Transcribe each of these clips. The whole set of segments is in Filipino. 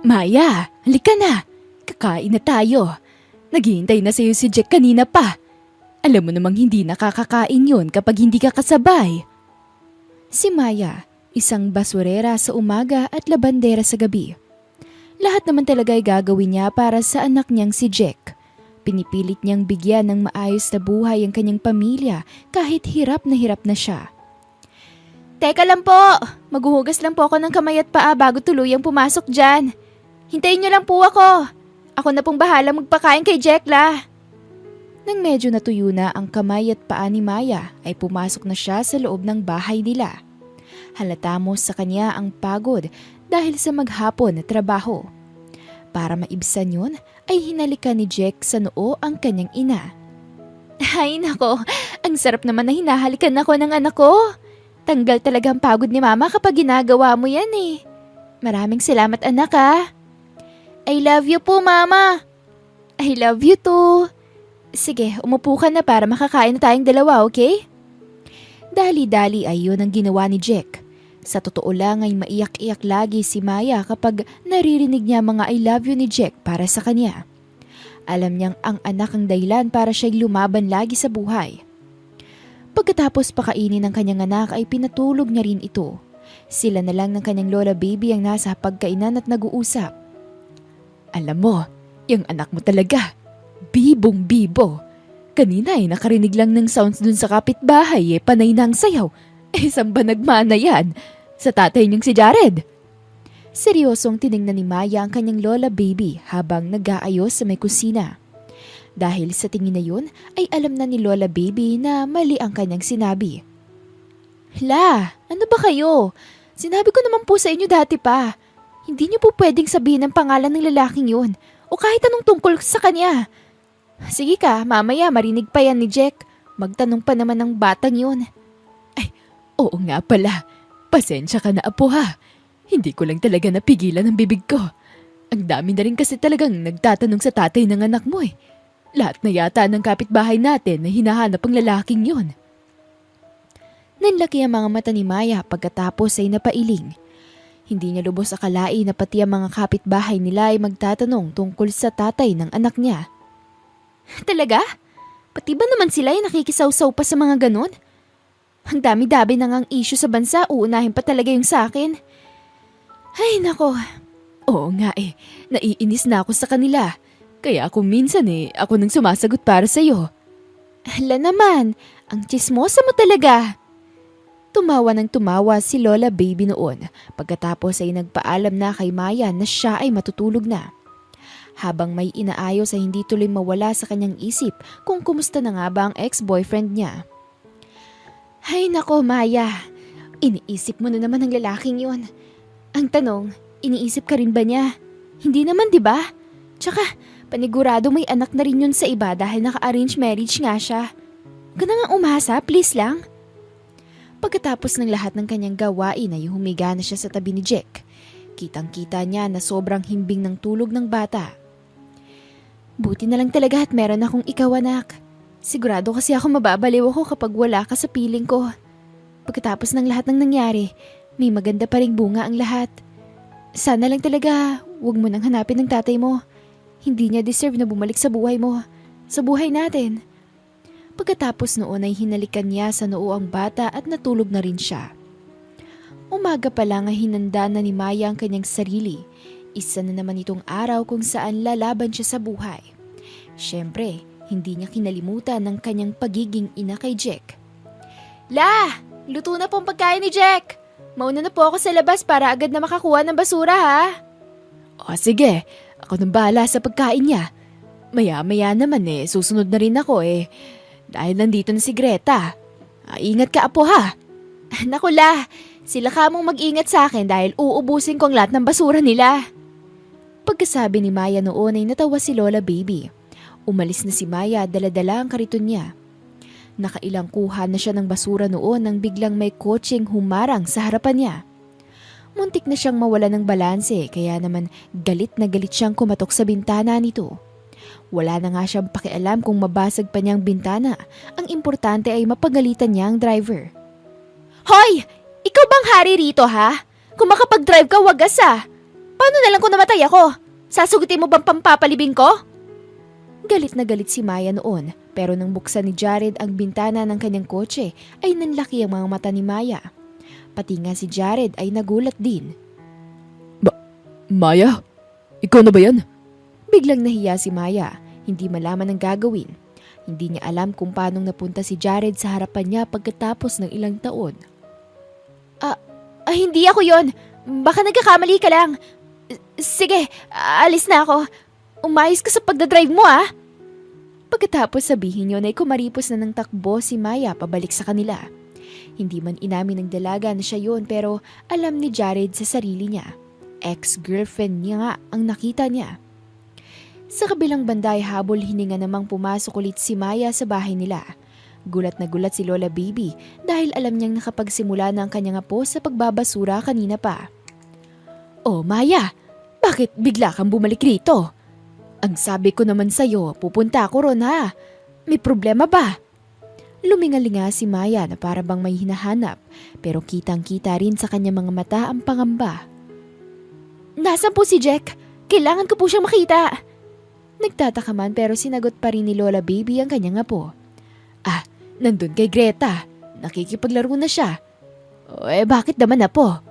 Maya, halika na. Kakain na tayo. Naghihintay na sa'yo si Jack kanina pa. Alam mo namang hindi nakakakain yun kapag hindi ka kasabay. Si Maya, isang basurera sa umaga at labandera sa gabi. Lahat naman talaga ay gagawin niya para sa anak niyang si Jack. Pinipilit niyang bigyan ng maayos na buhay ang kanyang pamilya kahit hirap na siya. Teka lang po, maghuhugas lang po ako ng kamay at paa bago tuluyang pumasok dyan. Hintayin niyo lang po ako. Ako na pong bahala magpakain kay Jekla. Nang medyo natuyo na ang kamay at paa ni Maya ay pumasok na siya sa loob ng bahay nila. Halata mo sa kanya ang pagod dahil sa maghapon na trabaho. Para maibsan yun ay hinalikan ni Jack sa noo ang kanyang ina. Ay nako, ang sarap naman na hinahalikan ako ng anak ko. Tanggal talaga ang pagod ni Mama kapag ginagawa mo yan eh. Maraming salamat anak ha. I love you po Mama. I love you too. Sige, umupo ka na para makakain na tayong dalawa, okay? Dali-dali ay yun ang ginawa ni Jack. Sa totoo lang ay maiyak-iyak lagi si Maya kapag naririnig niya mga I love you ni Jack para sa kanya. Alam niyang ang anak ang dahilan para siya'y lumaban lagi sa buhay. Pagkatapos pakainin ng kanyang anak ay pinatulog niya rin ito. Sila na lang ng kanyang lola baby ang nasa pagkainan at nag-uusap. Alam mo, yung anak mo talaga, bibong-bibo. Kanina ay nakarinig lang ng sounds dun sa kapitbahay panay na ang sayaw. Saan ba nagmana yan? Sa tatay niyang si Jared. Seryosong tiningnan ni Maya ang kanyang lola baby habang nag-aayos sa may kusina. Dahil sa tingin na yun ay alam na ni lola baby na mali ang kanyang sinabi. La, ano ba kayo? Sinabi ko naman po sa inyo dati pa. Hindi niyo po pwedeng sabihin ang pangalan ng lalaking yun o kahit anong tungkol sa kanya. Sige ka, mamaya marinig pa yan ni Jack. Magtanong pa naman ng batang yun. Ay, oo nga pala. Pasensya ka na apo ha. Hindi ko lang talaga napigilan ang bibig ko. Ang dami na rin kasi talagang nagtatanong sa tatay ng anak mo eh. Lahat na yata ng kapitbahay natin na hinahanap ang lalaking yun. Nanlaki ang mga mata ni Maya pagkatapos ay napailing. Hindi niya lubos akalain na pati ang mga kapitbahay nila ay magtatanong tungkol sa tatay ng anak niya. Talaga? Pati ba naman sila ay nakikisaw-saw pa sa mga ganon? Ang dami-dami na ngang issue sa bansa, uunahin pa talaga yung sa akin. Ay nako, oo nga naiinis na ako sa kanila. Kaya kung minsan ako nang sumasagot para sa'yo. Hala naman, ang tsismosa mo talaga. Tumawa ng tumawa si Lola Baby noon pagkatapos ay nagpaalam na kay Maya na siya ay matutulog na. Habang may inaayos ay hindi tuloy mawala sa kanyang isip kung kumusta na nga ba ang ex-boyfriend niya. Ay nako Maya, iniisip mo na naman ang lalaking yun. Ang tanong, iniisip ka rin ba niya? Hindi naman 'di ba? Tsaka panigurado may anak na rin yun sa iba dahil naka-arrange marriage nga siya. Huwag ka na nga umasa, please lang. Pagkatapos ng lahat ng kanyang gawain ay humiga na siya sa tabi ni Jack. Kitang-kita niya na sobrang himbing ng tulog ng bata. Buti na lang talaga at meron akong ikaw anak. Sigurado kasi ako mababaliw ako kapag wala ka sa piling ko. Pagkatapos ng lahat ng nangyari, may maganda pa ring bunga ang lahat. Sana lang talaga, huwag mo nang hanapin ng tatay mo. Hindi niya deserve na bumalik sa buhay mo, sa buhay natin. Pagkatapos noon ay hinalikan niya sa noo ang bata at natulog na rin siya. Umaga pa lang ay hinanda na ni Maya ang kanyang sarili. Isa na naman itong araw kung saan lalaban siya sa buhay. Siyempre, hindi niya kinalimutan ng kanyang pagiging ina kay Jack. La! Luto na po ang pagkain ni Jack! Mauna na po ako sa labas para agad na makakuha ng basura ha! O sige, ako nang bahala sa pagkain niya. Maya-maya naman susunod na rin ako dahil nandito na si Greta. Ingat ka apo ha! Naku la, sila ka mong mag-ingat sa akin dahil uubusin ko ang lahat ng basura nila. Pagkasabi ni Maya noon ay natawa si Lola Baby. Umalis na si Maya at dala-dala ang kariton niya. Nakailang kuha na siya ng basura noon nang biglang may kotseng humarang sa harapan niya. Muntik na siyang mawala ng balanse kaya naman galit na galit siyang kumatok sa bintana nito. Wala na nga siyang pakialam kung mabasag pa niyang bintana. Ang importante ay mapagalitan niya ang driver. Hoy! Ikaw bang hari rito ha? Kung makapag-drive ka, wagas ah! Paano na lang kung namatay ako? Sasagutin mo bang pampapalibing ko? Galit na galit si Maya noon, pero nang buksan ni Jared ang bintana ng kanyang kotse ay nanlaki ang mga mata ni Maya. Pati nga si Jared ay nagulat din. Maya? Ikaw na ba yan? Biglang nahiya si Maya, hindi malaman ang gagawin. Hindi niya alam kung paanong napunta si Jared sa harapan niya pagkatapos ng ilang taon. Hindi ako yon. Baka nagkakamali ka lang. Sige, alis na ako. Umayos ka sa pagdadrive mo Pagkatapos sabihin yun ay kumaripos na ng takbo si Maya pabalik sa kanila. Hindi man inamin ng dalaga na siya yun pero alam ni Jared sa sarili niya. Ex-girlfriend niya nga ang nakita niya. Sa kabilang banda ay habol hininga namang pumasok ulit si Maya sa bahay nila. Gulat na gulat si Lola Baby dahil alam niyang nakapagsimula na ang kanyang apo sa pagbabasura kanina pa. Oh Maya, bakit bigla kang bumalik rito? Ang sabi ko naman sa'yo, pupunta ako ron May problema ba? Lumingalinga si Maya na para bang may hinahanap pero kitang-kita rin sa kanyang mga mata ang pangamba. Nasaan po si Jack? Kailangan ko po siyang makita. Nagtataka man pero sinagot pa rin ni Lola Baby ang kanyang apo. Nandun kay Greta. Nakikipaglaro na siya. Bakit naman apo?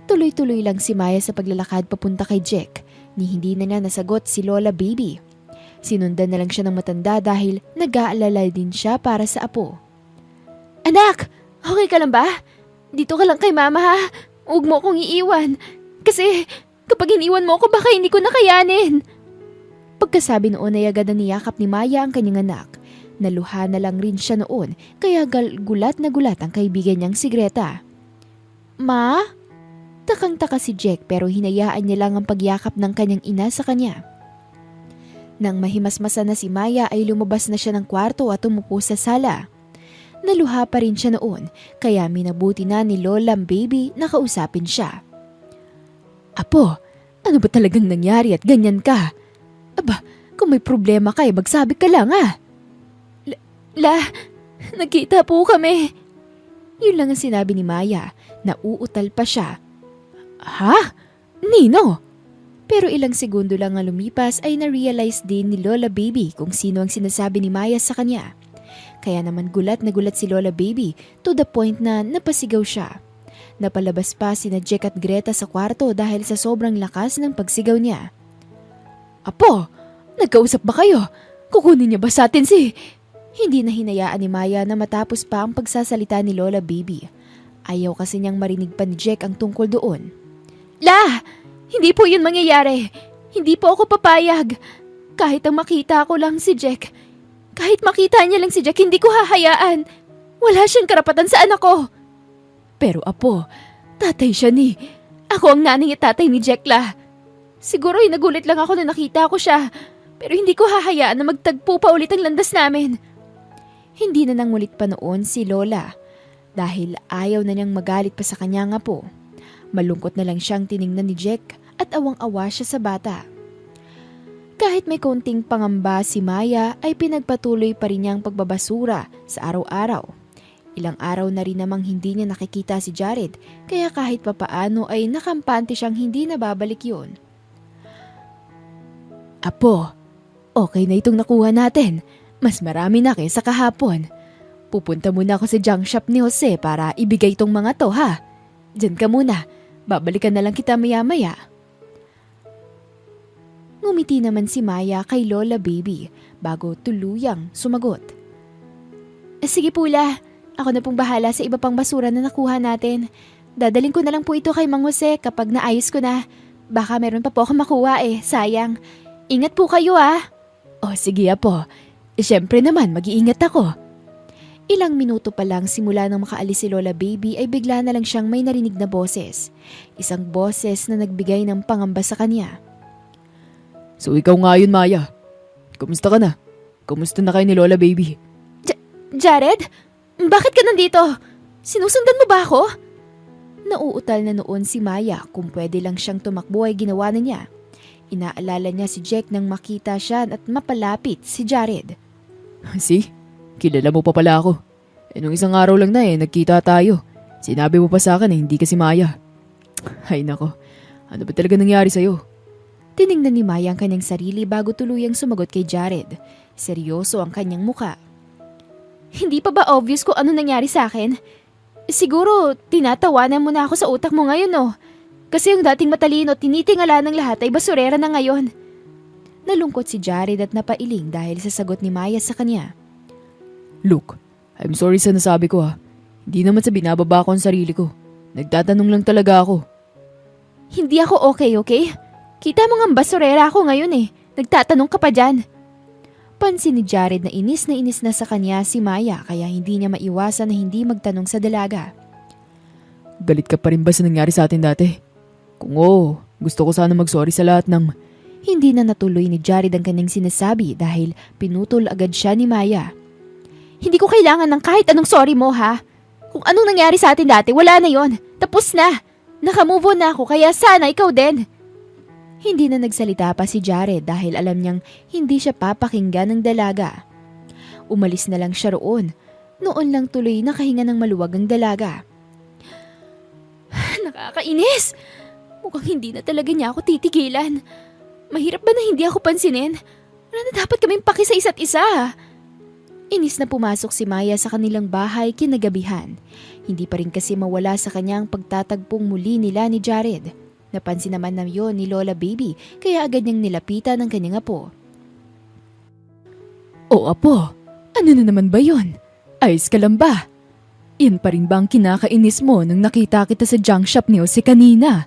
Tuloy-tuloy lang si Maya sa paglalakad papunta kay Jack ni hindi na niya nasagot si Lola Baby. Sinundan na lang siya ng matanda dahil nag-aalala din siya para sa apo. Anak, okay ka lang ba? Dito ka lang kay mama Huwag mo akong iiwan. Kasi kapag iniwan mo ako baka hindi ko nakayanin. Pagkasabi noon ay agad na niyakap ni Maya ang kanyang anak. Naluha na lang rin siya noon kaya gulat na gulat ang kaibigan niyang si Greta. Ma? Takang-taka si Jack pero hinayaan niya lang ang pagyakap ng kanyang ina sa kanya. Nang mahimasmasa na si Maya ay lumabas na siya ng kwarto at umupo sa sala. Naluha pa rin siya noon kaya minabuti na ni Lola Baby na kausapin siya. Apo, ano ba talagang nangyari at ganyan ka? Aba, kung may problema ka magsabi ka lang Nagkita po kami. Yun lang ang sinabi ni Maya, nauutal pa siya. Ha? Nino? Pero ilang segundo lang ang lumipas ay na-realize din ni Lola Baby kung sino ang sinasabi ni Maya sa kanya. Kaya naman gulat na gulat si Lola Baby to the point na napasigaw siya. Napalabas pa sina Jack at Greta sa kwarto dahil sa sobrang lakas ng pagsigaw niya. Apo, nagkausap ba kayo? Kukunin niya ba sa atin si... Hindi na hinayaan ni Maya na matapos pa ang pagsasalita ni Lola Baby. Ayaw kasi niyang marinig pa ni Jack ang tungkol doon. Hindi po yun mangyayari. Hindi po ako papayag. Kahit ang makita ko lang si Jack. Kahit makita niya lang si Jack, hindi ko hahayaan. Wala siyang karapatan sa anak ko. Pero apo, tatay siya ni... Ako ang nanay at tatay ni Jack Siguro ay nagulit lang ako na nakita ko siya. Pero hindi ko hahayaan na magtagpo pa ulit ang landas namin. Hindi na nangulit pa noon si Lola dahil ayaw na niyang magalit pa sa kanyang apo. Malungkot na lang siyang tiningnan ni Jack at awang-awa siya sa bata. Kahit may konting pangamba si Maya ay pinagpatuloy pa rin niya ang pagbabasura sa araw-araw. Ilang araw na rin namang hindi niya nakikita si Jared kaya kahit papaano ay nakampante siyang hindi nababalik yun. Apo, okay na itong nakuha natin. Mas marami na kaysa kahapon. Pupunta muna ako sa junk shop ni Jose para ibigay itong mga to Diyan ka muna. Babalikan na lang kita maya-maya. Ngumiti naman si Maya kay Lola Baby bago tuluyang sumagot. Sige Pula, ako na pong bahala sa iba pang basura na nakuha natin. Dadaling ko na lang po ito kay Mang Jose kapag naayos ko na. Baka meron pa po ako makuha sayang. Ingat po kayo sige apo. Siyempre naman, mag-iingat ako. Ilang minuto pa lang simula nang makaalis si Lola Baby ay bigla na lang siyang may narinig na boses. Isang boses na nagbigay ng pangamba sa kanya. So ikaw nga yun, Maya. Kumusta ka na? Kumusta na kayo ni Lola Baby? Jared? Bakit ka nandito? Sinusundan mo ba ako? Nauutal na noon si Maya kung pwede lang siyang tumakbo ay ginawa na niya. Inaalala niya si Jack nang makita siya at mapalapit si Jared. See? Kilala mo pa pala ako. Nung isang araw lang na nagkita tayo. Sinabi mo pa sa akin hindi ka si Maya. Ay nako, Ano ba talaga nangyari sa'yo? Tiningnan ni Maya ang kanyang sarili bago tuluyang sumagot kay Jared. Seryoso ang kanyang muka. Hindi pa ba obvious kung ano nangyari sa akin? Siguro, tinatawanan mo na ako sa utak mo ngayon, no? Kasi yung dating matalino, tinitingala ng lahat ay basurera na ngayon. Nalungkot si Jared at napailing dahil sa sagot ni Maya sa kanya. Look, I'm sorry sa nasabi ko ha. Hindi naman sa binababa ko ang sarili ko. Nagtatanong lang talaga ako. Hindi ako okay? Kita mo nga basurera ako ngayon eh. Nagtatanong ka pa dyan. Pansin ni Jared na inis na sa kanya si Maya kaya hindi niya maiwasan na hindi magtanong sa dalaga. Galit ka pa rin ba sa nangyari sa atin dati? Kung oo, gusto ko sana mag-sorry sa lahat ng... Hindi na natuloy ni Jared ang kanyang sinasabi dahil pinutol agad siya ni Maya. Hindi ko kailangan ng kahit anong sorry mo ha. Kung anong nangyari sa atin dati, wala na yon. Tapos na. Nakamove on na ako kaya sana ikaw din. Hindi na nagsalita pa si Jared dahil alam niyang hindi siya papakinggan ng dalaga. Umalis na lang siya roon. Noon lang tuloy nakahinga ng maluwag ang dalaga. Nakakainis! Mukhang hindi na talaga niya ako titigilan. Mahirap ba na hindi ako pansinin? Wala na dapat kaming paki sa isa't isa. Inis na pumasok si Maya sa kanilang bahay kinagabihan. Hindi pa rin kasi mawala sa kanyang pagtatagpong muli nila ni Jared. Napansin naman na yon ni Lola Baby kaya agad niyang nilapitan ng kanyang apo. O apo, ano na naman ba yon? Ayos ka lang ba? Yan pa rin ba ang kinakainis mo nung nakita kita sa junk shop ni Jose kanina?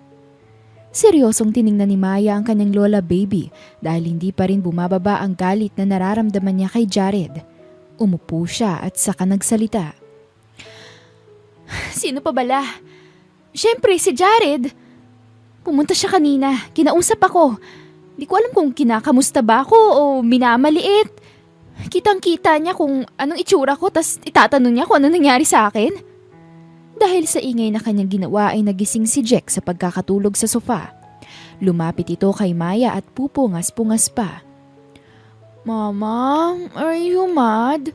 Seryosong tiningnan ni Maya ang kanyang Lola Baby dahil hindi pa rin bumababa ang galit na nararamdaman niya kay Jared. Umupo siya at saka nagsalita. Sino pa bala? Siyempre si Jared. Pumunta siya kanina, kinausap ako. Di ko alam kung kinakamusta ba ako o minamaliit. Kitang-kita niya kung anong itsura ko tas itatanong niya kung ano nangyari sa akin. Dahil sa ingay na kanyang ginawa ay nagising si Jack sa pagkakatulog sa sofa. Lumapit ito kay Maya at pupungas-pungas pa. Mama, are you mad?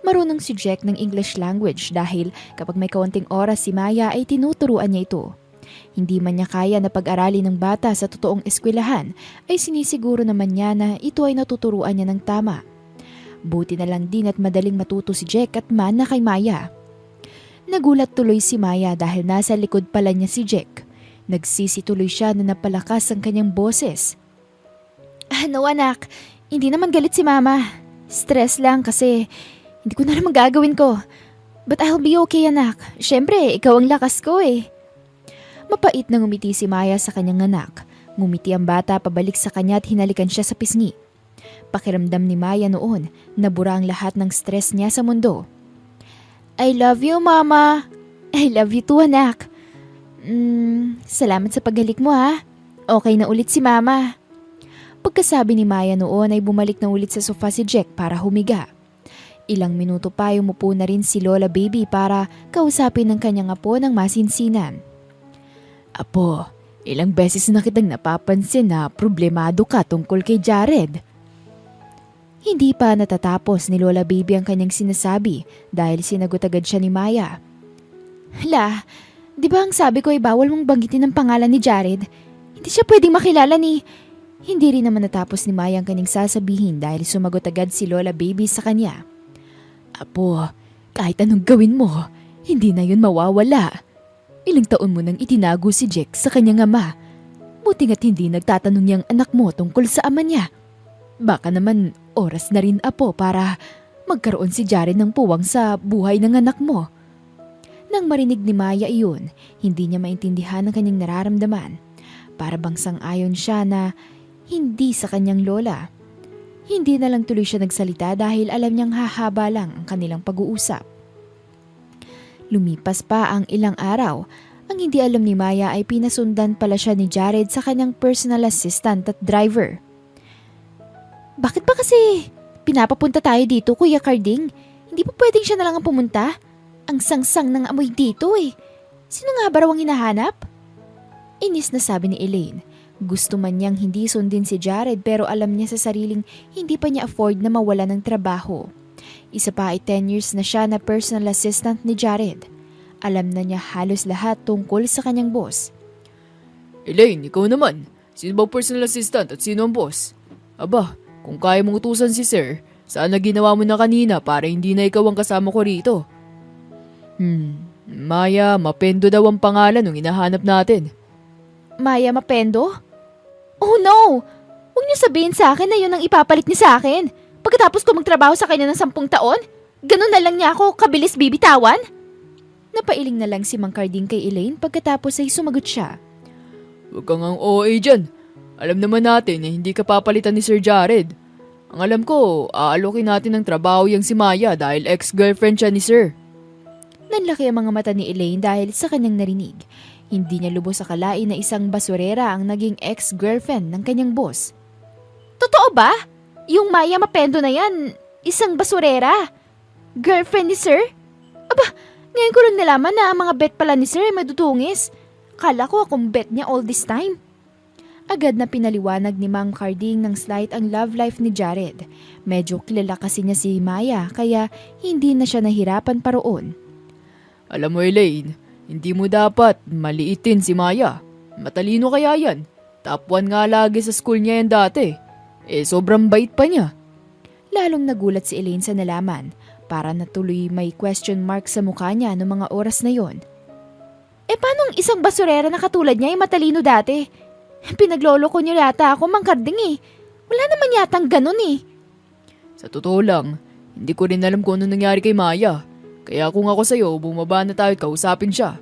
Marunong si Jack ng English language dahil kapag may kaunting oras si Maya ay tinuturuan niya ito. Hindi man niya kaya na pag-aralin ng bata sa totoong eskwelahan ay sinisiguro naman niya na ito ay natuturuan niya ng tama. Buti na lang din at madaling matuto si Jack at mana kay Maya. Nagulat tuloy si Maya dahil nasa likod pala niya si Jack. Nagsisi tuloy siya na napalakas ang kanyang boses. Ano anak, hindi naman galit si Mama. Stress lang kasi hindi ko na alam ang gagawin ko. But I'll be okay anak. Siyempre, ikaw ang lakas ko eh. Mapait na ngumiti si Maya sa kanyang anak. Ngumiti ang bata pabalik sa kanya at hinalikan siya sa pisngi. Pakiramdam ni Maya noon, nabura ang lahat ng stress niya sa mundo. I love you, Mama. I love you too, anak. Salamat sa paghalik mo ha. Okay na ulit si Mama. Pagkasabi ni Maya noon ay bumalik na ulit sa sofa si Jack para humiga. Ilang minuto pa umupo na rin si Lola Baby para kausapin ng kanyang apo ng masinsinan. Apo, ilang beses na kitang napapansin na problemado ka tungkol kay Jared. Hindi pa natatapos ni Lola Baby ang kanyang sinasabi dahil sinagot agad siya ni Maya. Hala, di ba ang sabi ko ay bawal mong banggitin ang pangalan ni Jared? Hindi siya pwedeng makilala ni... Hindi rin naman natapos ni Maya ang kanyang sasabihin dahil sumagot agad si Lola Baby sa kanya. Apo, kahit anong gawin mo, hindi na yun mawawala. Ilang taon mo nang itinago si Jack sa kanyang ama. Buti nga't hindi nagtatanong niyang anak mo tungkol sa ama niya. Baka naman oras na rin apo para magkaroon si Jared ng puwang sa buhay ng anak mo. Nang marinig ni Maya iyon, hindi niya maintindihan ang kanyang nararamdaman. Para bang sang-ayon siya na hindi sa kanyang lola. Hindi na lang tuloy siya nagsalita dahil alam niyang hahaba lang ang kanilang pag-uusap. Lumipas pa ang ilang araw. Ang hindi alam ni Maya ay pinasundan pala siya ni Jared sa kanyang personal assistant at driver. Bakit ba kasi pinapapunta tayo dito, Kuya Carding? Hindi pa pwedeng siya na lang ang pumunta? Ang sangsang ng amoy dito eh. Sino nga ba raw ang hinahanap? Inis na sabi ni Elaine. Gusto man niyang hindi sundin si Jared pero alam niya sa sariling hindi pa niya afford na mawala ng trabaho. Isa pa ay 10 years na siya na personal assistant ni Jared. Alam na niya halos lahat tungkol sa kanyang boss. Elaine, ikaw naman. Sino ba personal assistant at sino ang boss? Aba, kung kaya mong utusan si sir, sana ginawa mo na kanina para hindi na ikaw ang kasama ko rito. Maya, Mapendo daw ang pangalan ng hinahanap natin. Maya Mapendo? Oh no! Huwag niyo sabihin sa akin na yun ang ipapalit niya sa akin. Pagkatapos ko magtrabaho sa kanya ng 10 taon, ganun na lang niya ako kabilis bibitawan? Napailing na lang si Mang Carding kay Elaine pagkatapos ay sumagot siya. Huwag kang ang OA dyan. Alam naman natin na hindi ka papalitan ni Sir Jared. Ang alam ko, aalokin natin ng trabaho yang si Maya dahil ex-girlfriend siya ni Sir. Nanlaki ang mga mata ni Elaine dahil sa kanyang narinig. Hindi niya lubos akalain na isang basurera ang naging ex-girlfriend ng kanyang boss. Totoo ba? Yung Maya Mapendo na yan, isang basurera? Girlfriend ni Sir? Aba, ngayon ko lang nalaman na ang mga bet pala ni Sir ay madudungis. Kala ko akong bet niya all this time. Agad na pinaliwanag ni Mang Carding ng slight ang love life ni Jared. Medyo kilala kasi niya si Maya kaya hindi na siya nahirapan pa roon. Alam mo Elaine, hindi mo dapat maliitin si Maya. Matalino kaya yan. Top 1 nga lagi sa school niya yan dati. Sobrang bait pa niya. Lalong nagulat si Elaine sa nalaman. Para natuloy may question mark sa mukha niya noong mga oras na yon. Paano isang basurera na katulad niya ay matalino dati? Pinaglolo ko niyo yata ako, Mang Carding eh. Wala naman yatang ganun eh. Sa totoo lang, hindi ko rin alam kung ano nangyari kay Maya. Kaya kung ako sa'yo, bumaba na tayo at kausapin siya.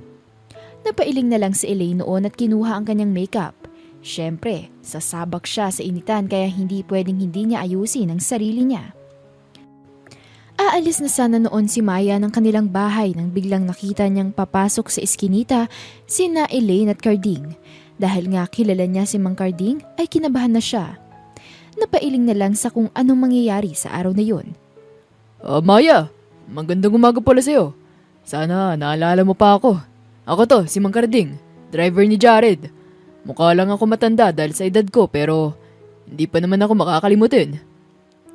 Napailing na lang si Elaine noon at kinuha ang kanyang makeup. Siyempre, sasabak siya sa initan kaya hindi pwedeng hindi niya ayusin ang sarili niya. Aalis na sana noon si Maya ng kanilang bahay nang biglang nakita niyang papasok sa eskinita sina Elaine at Carding. Dahil nga kilala niya si Mang Carding ay kinabahan na siya. Napailing na lang sa kung anong mangyayari sa araw na yun. Maya, magandang umaga pala sa'yo. Sana naalala mo pa ako. Ako to, si Mang Carding, driver ni Jared. Mukha lang ako matanda dahil sa edad ko pero hindi pa naman ako makakalimutin.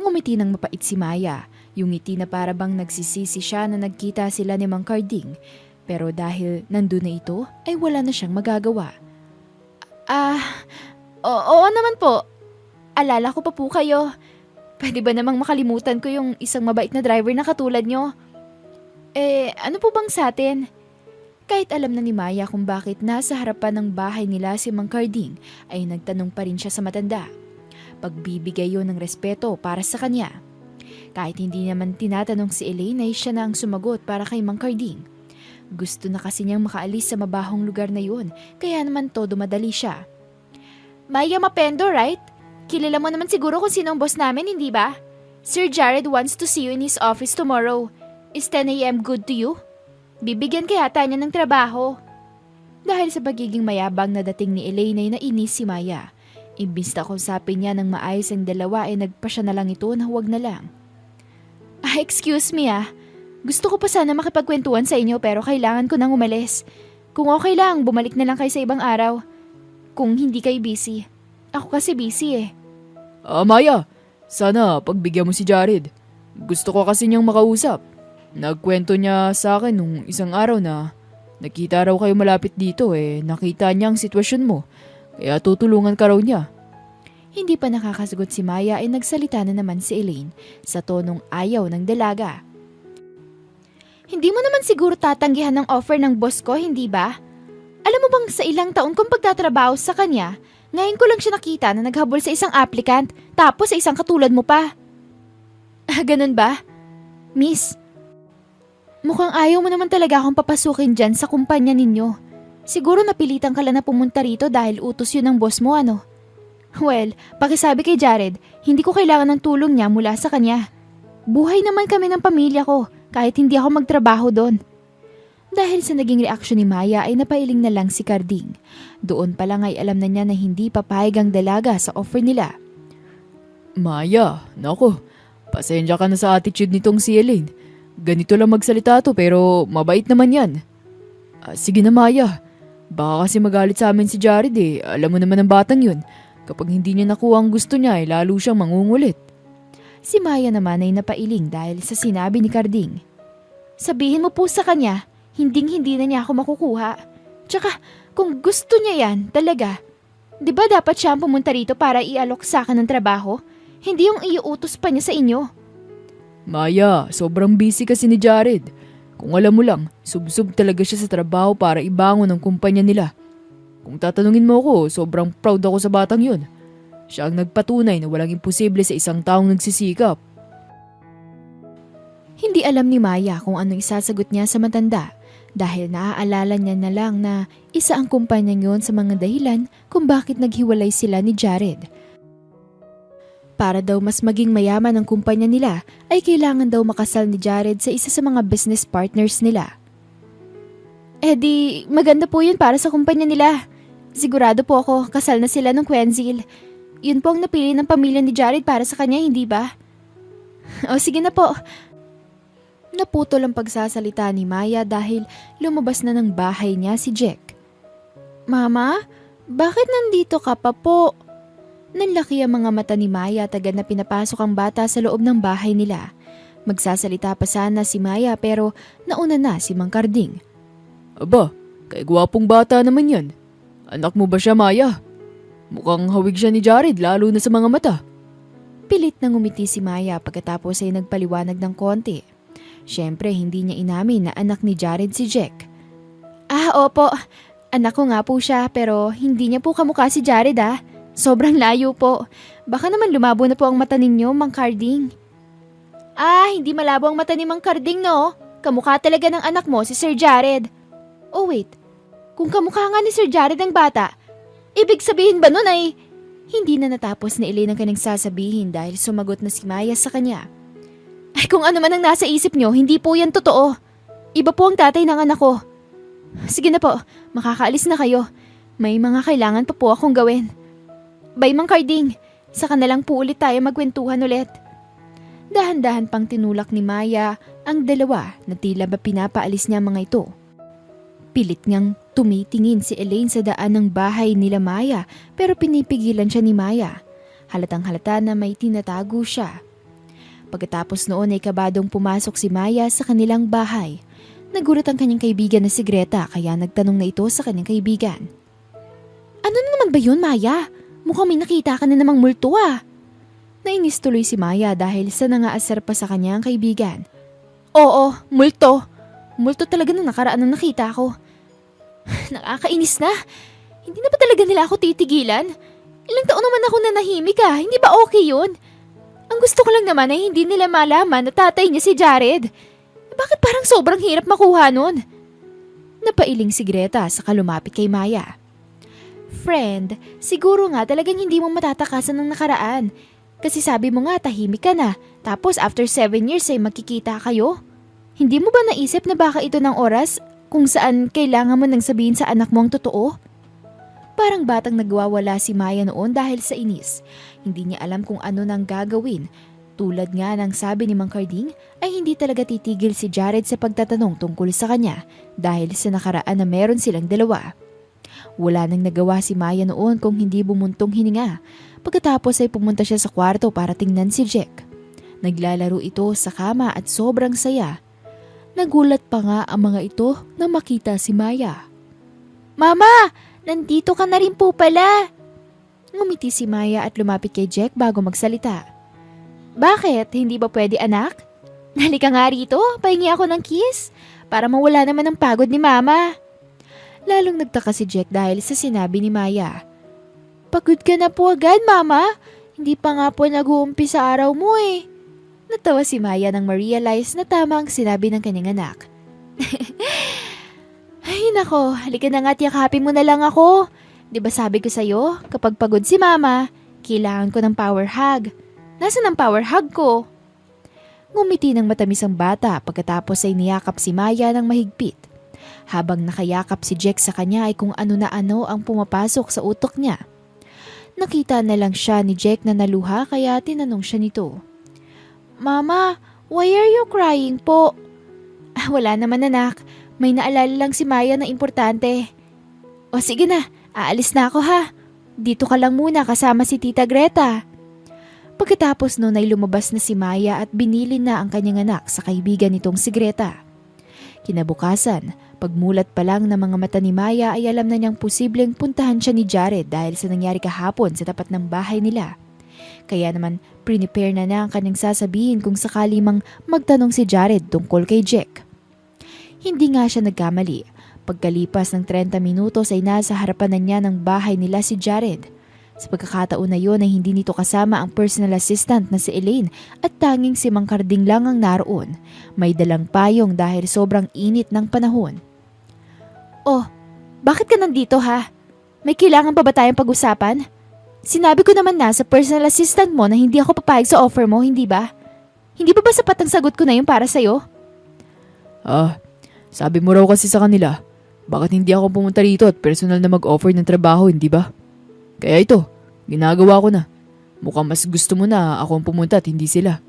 Ngumiti ng mapait si Maya. Yung ngiti na para bang nagsisisi siya na nagkita sila ni Mang Carding. Pero dahil nandun na ito, ay wala na siyang magagawa. Oo naman po. Alala ko pa po kayo. Pwede ba namang makalimutan ko yung isang mabait na driver na katulad nyo? Ano po bang sa atin? Kahit alam na ni Maya kung bakit nasa harapan ng bahay nila si Mang Carding, ay nagtanong pa rin siya sa matanda. Pagbibigay yon ng respeto para sa kanya. Kahit hindi naman tinatanong si Elaine ay siya na ang sumagot para kay Mang Carding. Gusto na kasi niyang makaalis sa mabahong lugar na yun, kaya naman todo madali siya. Maya Mapendo, right? Kilala mo naman siguro kung sino ang boss namin, hindi ba? Sir Jared wants to see you in his office tomorrow. Is 10 a.m. good to you? Bibigyan kaya tayo niya ng trabaho. Dahil sa pagiging mayabang na dating ni Elaine ay nainis si Maya. Imbis na kausapin niya ng maayos ang dalawa ay nagpa siya na lang ito na huwag na lang. Excuse me Gusto ko pa sana makipagkwentuhan sa inyo pero kailangan ko nang umalis. Kung okay lang, bumalik na lang kayo sa ibang araw. Kung hindi kayo busy. Ako kasi busy Maya, sana pagbigyan mo si Jared. Gusto ko kasi niyang makausap. Nagkwento niya sa akin nung isang araw na nakita raw kayo malapit dito nakita niya ang sitwasyon mo. Kaya tutulungan ka raw niya. Hindi pa nakakasagot si Maya ay nagsalita na naman si Elaine sa tonong ayaw ng dalaga. Hindi mo naman siguro tatanggihan ng offer ng boss ko, hindi ba? Alam mo bang sa ilang taon kong pagtatrabaho sa kanya, ngayon ko lang siya nakita na naghabol sa isang applicant tapos sa isang katulad mo pa. Ganun ba? Miss, mukhang ayaw mo naman talaga akong papasukin dyan sa kumpanya ninyo. Siguro napilitan ka lang na pumunta rito dahil utos yun ng boss mo, ano? Well, pakisabi kay Jared, hindi ko kailangan ng tulong niya mula sa kanya. Buhay naman kami ng pamilya ko kahit hindi ako magtrabaho doon. Dahil sa naging reaksyon ni Maya ay napailing na lang si Carding. Doon pa lang ay alam na niya na hindi papayag ang dalaga sa offer nila. Maya, nako, pasensya ka na sa attitude nitong si Elaine. Ganito lang magsalita to pero mabait naman yan. Sige na Maya, baka kasi magalit sa amin si Jared Alam mo naman ang batang yun. Kapag hindi niya nakuha ang gusto niya ay lalo siyang mangungulit. Si Maya naman ay napailing dahil sa sinabi ni Carding. Sabihin mo po sa kanya, hinding-hindi na niya ako makukuha. Tsaka, kung gusto niya yan, talaga, di ba dapat siya ang pumunta rito para ialok sa akin ng trabaho? Hindi yung iuutos pa niya sa inyo. Maya, sobrang busy kasi ni Jared. Kung alam mo lang, subsob talaga siya sa trabaho para ibangon ang kumpanya nila. Kung tatanungin mo ako, sobrang proud ako sa batang yun. Siya ang nagpatunay na walang imposible sa isang taong nagsisikap. Hindi alam ni Maya kung anong isasagot niya sa matanda dahil naaalala niya na lang na isa ang kumpanya yon sa mga dahilan kung bakit naghiwalay sila ni Jared. Para daw mas maging mayaman ang kumpanya nila ay kailangan daw makasal ni Jared sa isa sa mga business partners nila. Eh di, maganda po yun para sa kumpanya nila. Sigurado po ako kasal na sila ng Quenzil. Yun po ang napili ng pamilya ni Jared para sa kanya, hindi ba? O sige na po. Naputol ang pagsasalita ni Maya dahil lumabas na ng bahay niya si Jack. Mama, bakit nandito ka pa po? Nanlaki ang mga mata ni Maya tagad na pinapasok ang bata sa loob ng bahay nila. Magsasalita pa sana si Maya pero nauna na si Mang Karding. Aba, kay gwapong bata naman yan. Anak mo ba siya, Maya? Mukhang hawig siya ni Jared lalo na sa mga mata. Pilit na ngumiti si Maya pagkatapos ay nagpaliwanag ng konti. Siyempre, hindi niya inamin na anak ni Jared si Jack. Opo. Anak ko nga po siya pero hindi niya po kamukha si Jared Sobrang layo po. Baka naman lumabo na po ang mata ninyo, Mang Karding. Hindi malabo ang mata ni Mang Karding, no? Kamukha talaga ng anak mo si Sir Jared. Oh wait, kung kamukha nga ni Sir Jared ang bata, ibig sabihin ba nun ay hindi na natapos ni Elaine ang kanyang sasabihin dahil sumagot na si Maya sa kanya. Ay kung ano man ang nasa isip nyo, hindi po yan totoo. Iba po ang tatay ng anak ko. Sige na po, makakaalis na kayo. May mga kailangan pa po akong gawin. Bye Mang Karding, saka na lang po ulit tayo magkwentuhan ulit. Dahan-dahan pang tinulak ni Maya ang dalawa na tila ba pinapaalis niya mga ito. Pilit niyang tumitingin si Elaine sa daan ng bahay nila Maya pero pinipigilan siya ni Maya. Halatang halata na may tinatago siya. Pagkatapos noon ay kabadong pumasok si Maya sa kanilang bahay. Nagulat ang kanyang kaibigan na si Greta kaya nagtanong na ito sa kanyang kaibigan. Ano na naman ba yun, Maya? Mukhang may nakita ka na namang multo Nainis tuloy si Maya dahil sa nangaasar pa sa kanya ang kaibigan. Oo, multo. Multo talaga na nakaraan na nakita ko. Nakakainis na. Hindi na ba talaga nila ako titigilan? Ilang taon naman ako nanahimik Hindi ba okay yun? Ang gusto ko lang naman ay hindi nila malaman na tatay niya si Jared. Bakit parang sobrang hirap makuha nun? Napailing si Greta saka lumapit kay Maya. Friend, siguro nga talagang hindi mo matatakasan ng nakaraan. Kasi sabi mo nga tahimik ka na, tapos after 7 years ay magkikita kayo. Hindi mo ba naisip na baka ito ng oras kung saan kailangan mo nang sabihin sa anak mo ang totoo? Parang batang nagwawala si Maya noon dahil sa inis. Hindi niya alam kung ano nang gagawin. Tulad nga ng sabi ni Mang Karding ay hindi talaga titigil si Jared sa pagtatanong tungkol sa kanya dahil sa nakaraan na meron silang dalawa. Wala nang nagawa si Maya noon kung hindi bumuntong hininga. Pagkatapos ay pumunta siya sa kwarto para tingnan si Jack. Naglalaro ito sa kama at sobrang saya. Nagulat pa nga ang mga ito na makita si Maya. Mama! Nandito ka na rin po pala! Ngumiti si Maya at lumapit kay Jack bago magsalita. Bakit? Hindi ba pwede anak? Halika nga rito, pahingi ako ng kiss para mawala naman ang pagod ni Mama. Lalong nagtaka si Jack dahil sa sinabi ni Maya. Pagod ka na po agad, Mama. Hindi pa nga po nag-uumpisa araw mo Natawa si Maya nang ma-realize na tama ang sinabi ng kanyang anak. Ay nako, halika na nga't yakapin mo na lang ako. Di ba sabi ko sa'yo, kapag pagod si Mama, kailangan ko ng power hug. Nasaan ang power hug ko? Ngumiti ng matamis ang bata pagkatapos ay niyakap si Maya ng mahigpit. Habang nakayakap si Jack sa kanya ay kung ano na ano ang pumapasok sa utok niya. Nakita na lang siya ni Jack na naluha kaya tinanong siya nito. Mama, why are you crying po? Wala naman anak, may naalala lang si Maya na importante. O sige na, aalis na ako Dito ka lang muna kasama si Tita Greta. Pagkatapos noon ay lumabas na si Maya at binili na ang kanyang anak sa kaibigan nitong si Greta. Kinabukasan, Pagmulat pa lang ng mga mata ni Maya ay alam na niyang posibleng puntahan siya ni Jared dahil sa nangyari kahapon sa tapat ng bahay nila. Kaya naman prepare na ang kanyang sasabihin kung sakali mang magtanong si Jared tungkol kay Jack. Hindi nga siya nagkamali. Pagkalipas ng 30 minutos ay nasa harapan na niya ng bahay nila si Jared. Sa pagkakataon na yon ay hindi nito kasama ang personal assistant na si Elaine at tanging si Mang Carding lang ang naroon. May dalang payong dahil sobrang init ng panahon. Oh, bakit ka nandito ha? May kailangan pa ba tayong pag-usapan? Sinabi ko naman na sa personal assistant mo na hindi ako papayag sa offer mo, hindi ba? Hindi ba sapat ang sagot ko na yun para sa'yo? Sabi mo raw kasi sa kanila, bakit hindi ako pumunta rito at personal na mag-offer ng trabaho, hindi ba? Kaya ito, ginagawa ko na. Mukhang mas gusto mo na ako ang pumunta at hindi sila.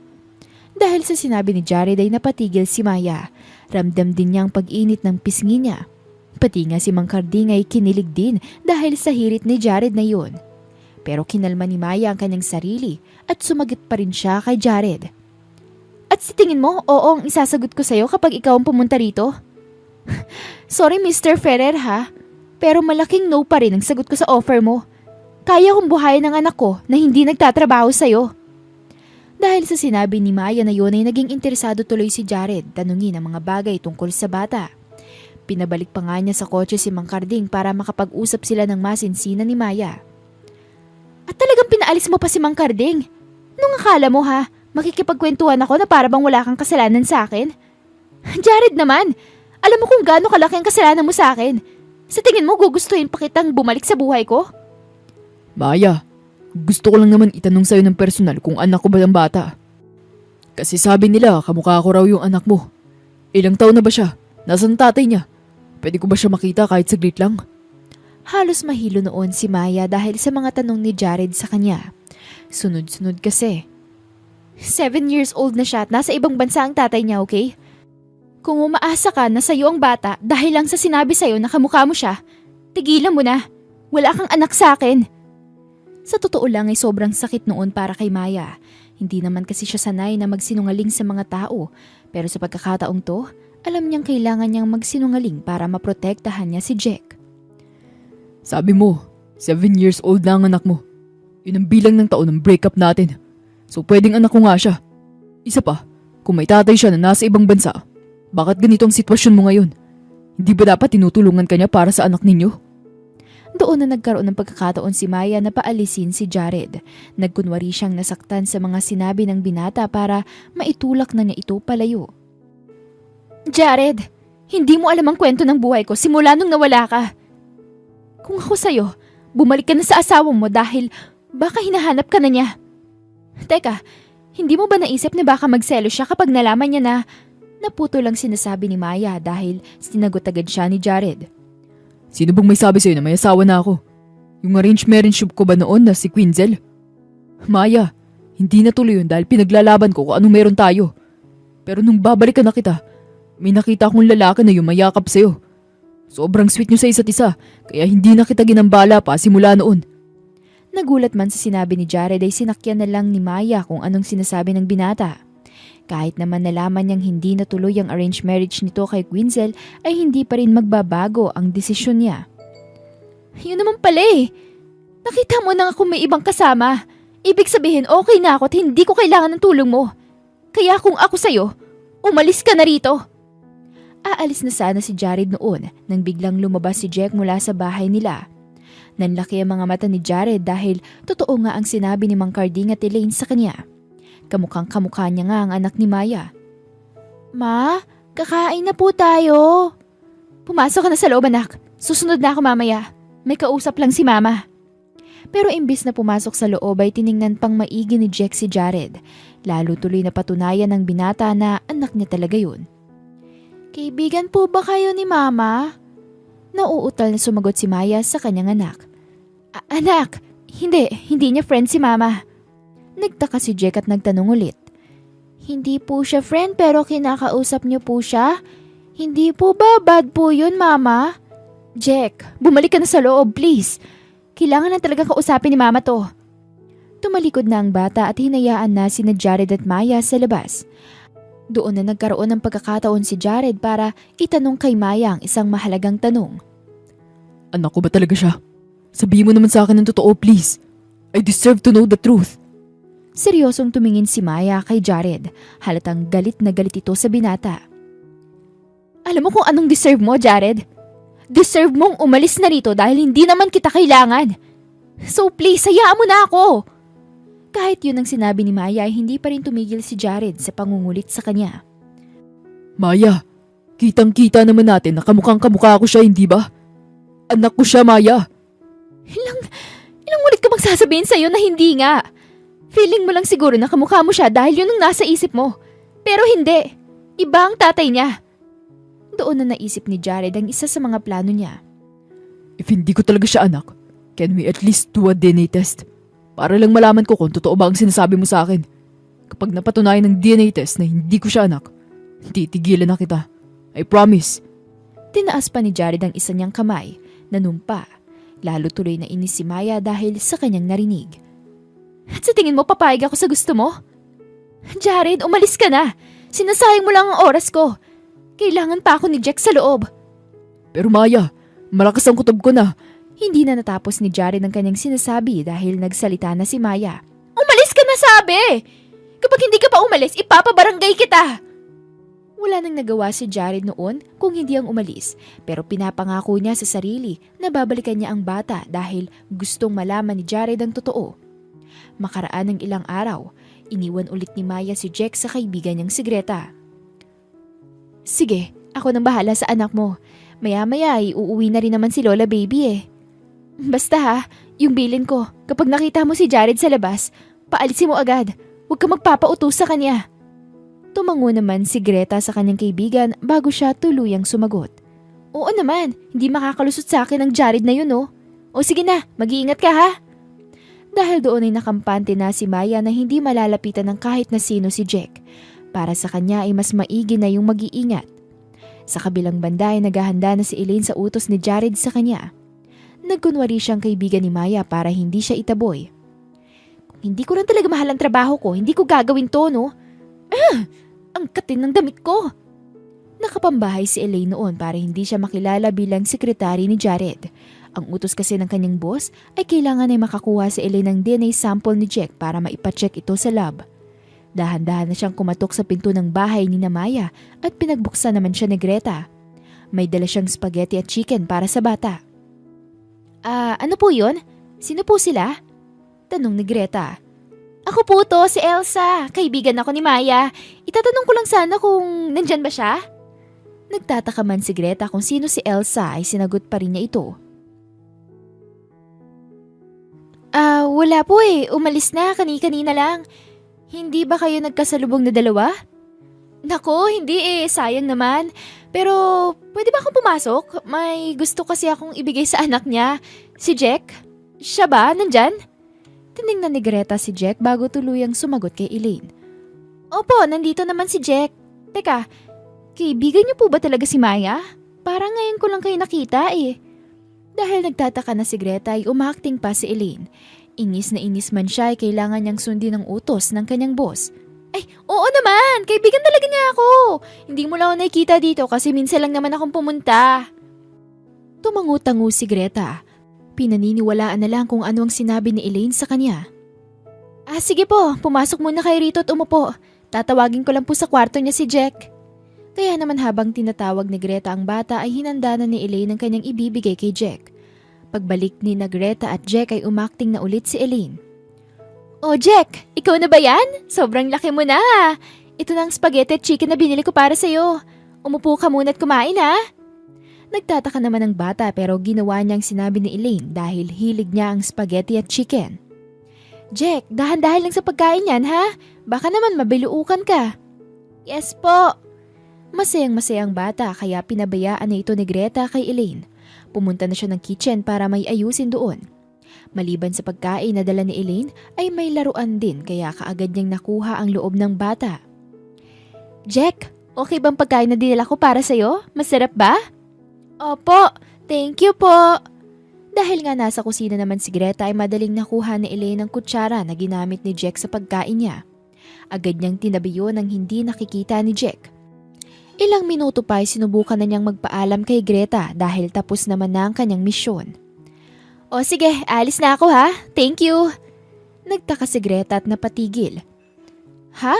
Dahil sa sinabi ni Jared ay napatigil si Maya. Ramdam din niya ang pag-init ng pisngi niya. Pati nga si Mang Carding ay kinilig din dahil sa hirit ni Jared na yun. Pero kinalma ni Maya ang kanyang sarili at sumagot pa rin siya kay Jared. At sa tingin mo, oo ang isasagot ko sa'yo kapag ikaw ang pumunta rito? Sorry Mr. Ferrer ha, pero malaking no pa rin ang sagot ko sa offer mo. Kaya kong buhayin ang anak ko na hindi nagtatrabaho sa'yo. Dahil sa sinabi ni Maya na yun ay naging interesado tuloy si Jared tanungin ang mga bagay tungkol sa bata. Pinabalik pa nga niya sa kotse si Mang Carding para makapag-usap sila ng masinsinan ni Maya. At talagang pinaalis mo pa si Mang Carding? Nung akala mo ha, makikipagkwentuhan ako na para bang wala kang kasalanan sa akin? Jared naman, alam mo kung gaano kalaki ang kasalanan mo sa akin. Sa tingin mo gugustuhin pa kitang bumalik sa buhay ko? Maya, gusto ko lang naman itanong sa'yo ng personal kung anak ko ba ang bata. Kasi sabi nila kamukha ko raw yung anak mo. Ilang taon na ba siya? Nasaan tatay niya? Pwede ko ba siya makita kahit saglit lang? Halos mahilo noon si Maya dahil sa mga tanong ni Jared sa kanya. Sunod-sunod kasi. 7 years old na siya at nasa ibang bansa ang tatay niya, okay? Kung umaasa ka na sa'yo ang bata dahil lang sa sinabi sa'yo na kamukha mo siya, tigilan mo na. Wala kang anak sa akin. Sa totoo lang ay sobrang sakit noon para kay Maya. Hindi naman kasi siya sanay na magsinungaling sa mga tao. Pero sa pagkakataong to, alam niyang kailangan niyang magsinungaling para maprotektahan niya si Jack. Sabi mo, 7 years old na ang anak mo. Yun ang bilang ng taon ng breakup natin. So pwedeng anak ko nga siya. Isa pa, kung may tatay siya na nasa ibang bansa, bakit ganito ang sitwasyon mo ngayon? Hindi ba dapat tinutulungan ka niya para sa anak ninyo? Doon na nagkaroon ng pagkakataon si Maya na paalisin si Jared. Nagkunwari siyang nasaktan sa mga sinabi ng binata para maitulak na niya ito palayo. Jared, hindi mo alam ang kwento ng buhay ko simula nung nawala ka. Kung ako sa'yo, bumalik ka na sa asawa mo dahil baka hinahanap ka na niya. Teka, hindi mo ba naisip na baka magselo siya kapag nalaman niya na naputo lang sinasabi ni Maya dahil sinagot agad siya ni Jared? Sino bang may sabi sa'yo na may asawa na ako? Yung arranged marriage ko ba noon na si Quinzel? Maya, hindi natuloy yun dahil pinaglalaban ko kung anong meron tayo. Pero nung babalikan na kita, may nakita akong lalaki na yumayakap sa'yo. Sobrang sweet nyo sa isa't isa, kaya hindi na kita ginambala pa simula noon. Nagulat man sa sinabi ni Jared ay sinakyan na lang ni Maya kung anong sinasabi ng binata. Kahit naman nalaman niyang hindi natuloy ang arranged marriage nito kay Quinzel ay hindi pa rin magbabago ang desisyon niya. Yun naman pala eh. Nakita mo na ako may ibang kasama. Ibig sabihin okay na ako at hindi ko kailangan ng tulong mo. Kaya kung ako sa'yo, umalis ka na rito. Aalis na sana si Jared noon nang biglang lumabas si Jack mula sa bahay nila. Nanlaki ang mga mata ni Jared dahil totoo nga ang sinabi ni Mang Carding at Elaine sa kanya. Kamukhang kamukha niya nga ang anak ni Maya. Ma, kakain na po tayo. Pumasok ka na sa loob anak. Susunod na ako mamaya. May kausap lang si mama. Pero imbis na pumasok sa loob ay tiningnan pang maigi ni Jack si Jared. Lalo tuloy na patunayan ng binata na anak niya talaga yun. Kaibigan po ba kayo ni mama? Nauutal na sumagot si Maya sa kanyang anak. Anak, hindi niya friend si mama. Nagtaka si Jack at nagtanong ulit. Hindi po siya friend pero kinakausap niyo po siya? Hindi po ba bad po yun, mama? Jack, bumalik ka na sa loob, please. Kailangan na talaga kausapin ni mama to. Tumalikod na ang bata at hinayaan na sina Jared at Maya sa labas. Doon na nagkaroon ng pagkakataon si Jared para itanong kay Maya ang isang mahalagang tanong. Anak ko ba talaga siya? Sabihin mo naman sa akin ng totoo, please. I deserve to know the truth. Seryosong tumingin si Maya kay Jared, halatang galit na galit ito sa binata. Alam mo kung anong deserve mo, Jared? Deserve mong umalis na rito dahil hindi naman kita kailangan. So please, hayaan mo na ako. Kahit yun ang sinabi ni Maya ay hindi pa rin tumigil si Jared sa pangungulit sa kanya. Maya, kitang-kita naman natin na kamukhang-kamukha ako siya, hindi ba? Anak ko siya, Maya. Ilang ulit ka bang sasabihin sa'yo na hindi nga? Feeling mo lang siguro na kamukha mo siya dahil yun ang nasa isip mo. Pero hindi. Iba ang tatay niya. Doon na naisip ni Jared ang isa sa mga plano niya. If hindi ko talaga siya anak, can we at least do a DNA test? Para lang malaman ko kung totoo ba ang sinasabi mo sa akin. Kapag napatunayan ng DNA test na hindi ko siya anak, titigilan na kita. I promise. Tinaas pa ni Jared ang isa niyang kamay, nanumpa. Lalo tuloy na inis si Maya dahil sa kanyang narinig. At sa tingin mo papayag ako sa gusto mo? Jared, umalis ka na. Sinasayang mo lang ang oras ko. Kailangan pa ako ni Jack sa loob. Pero Maya, malakas ang kutob ko na. Hindi na natapos ni Jared ang kanyang sinasabi dahil nagsalita na si Maya. Umalis ka na sabi! Kapag hindi ka pa umalis, ipapabarangay kita! Wala nang nagawa si Jared noon kung hindi ang umalis, pero pinapangako niya sa sarili na babalikan niya ang bata dahil gustong malaman ni Jared ang totoo. Makaraan ng ilang araw, iniwan ulit ni Maya si Jack sa kaibigan niyang si Greta. Sige, ako nang bahala sa anak mo. Maya-maya ay uuwi na rin naman si Lola Baby eh. Basta ha, yung bilin ko, kapag nakita mo si Jared sa labas, paalisin mo agad. Huwag ka magpapautos sa kanya. Tumango naman si Greta sa kanyang kaibigan bago siya tuluyang sumagot. Oo naman, hindi makakalusot sa akin ang Jared na yun oh. O sige na, mag-iingat ka ha. Dahil doon ay nakampante na si Maya na hindi malalapitan ng kahit na sino si Jack. Para sa kanya ay mas maigi na yung mag-iingat. Sa kabilang banda ay naghahanda na si Elaine sa utos ni Jared sa kanya. Nagkunwari siyang kaibigan ni Maya para hindi siya itaboy. Kung hindi ko rin talaga mahal ang trabaho ko, hindi ko gagawin to no? Ang katin ng damit ko! Nakapambahay si Elaine noon para hindi siya makilala bilang sekretary ni Jared. Ang utos kasi ng kanyang boss ay kailangan ay makakuha si Elaine ng DNA sample ni Jack para maipacheck ito sa lab. Dahan-dahan na siyang kumatok sa pinto ng bahay ni Maya at pinagbuksan naman siya ni Greta. May dala siyang spaghetti at chicken para sa bata. Ano po yun? Sino po sila? Tanong ni Greta. Ako po to, si Elsa. Kaibigan ako ni Maya. Itatanong ko lang sana kung nandyan ba siya? Nagtataka man si Greta kung sino si Elsa ay sinagot pa rin niya ito. Wala po eh. Umalis na, kani-kanina lang. Hindi ba kayo nagkasalubong na dalawa? Nako, hindi eh. Sayang naman. Pero, pwede ba akong pumasok? May gusto kasi akong ibigay sa anak niya. Si Jack? Siya ba? Nandyan? Tinignan ni Greta si Jack bago tuluyang sumagot kay Elaine. Opo, nandito naman si Jack. Teka, kaibigan niyo po ba talaga si Maya? Parang ngayon ko lang kayo nakita eh. Dahil nagtataka na si Greta ay umakting pa si Elaine. Inis na inis man siya ay kailangan niyang sundin ang utos ng kanyang boss. Ay, oo naman! Kaibigan talaga niya ako! Hindi mo lang ako nakikita dito kasi minsan lang naman akong pumunta. Tumangu-tangu si Greta. Pinaniniwalaan na lang kung ano ang sinabi ni Elaine sa kanya. Sige po, pumasok muna kayo rito at umupo. Tatawagin ko lang po sa kwarto niya si Jack. Kaya naman habang tinatawag ni Greta ang bata ay hinanda na ni Elaine ang kanyang ibibigay kay Jack. Pagbalik ni na Greta at Jack ay umakting na ulit si Elaine. Oh Jack, ikaw na ba yan? Sobrang laki mo na. Ito na ang spaghetti at chicken na binili ko para sa'yo. Umupo ka muna at kumain ha. Nagtataka naman ang bata pero ginawa niyang sinabi ni Elaine dahil hilig niya ang spaghetti at chicken. Jack, dahan-dahan lang sa pagkain yan ha. Baka naman mabiluukan ka. Yes po. Masayang-masaya ang bata kaya pinabayaan na ito ni Greta kay Elaine. Pumunta na siya ng kitchen para may ayusin doon. Maliban sa pagkain na dala ni Elaine ay may laruan din kaya kaagad niyang nakuha ang loob ng bata. Jack, okay bang pagkain na dinala ko para sa'yo? Masarap ba? Opo, thank you po. Dahil nga nasa kusina naman si Greta ay madaling nakuha ni Elaine ang kutsara na ginamit ni Jack sa pagkain niya. Agad niyang tinabi yun nang hindi nakikita ni Jack. Ilang minuto pa ay sinubukan na niyang magpaalam kay Greta dahil tapos naman na ang kanyang misyon. O sige, alis na ako ha. Thank you. Nagtaka si Greta at napatigil. Ha?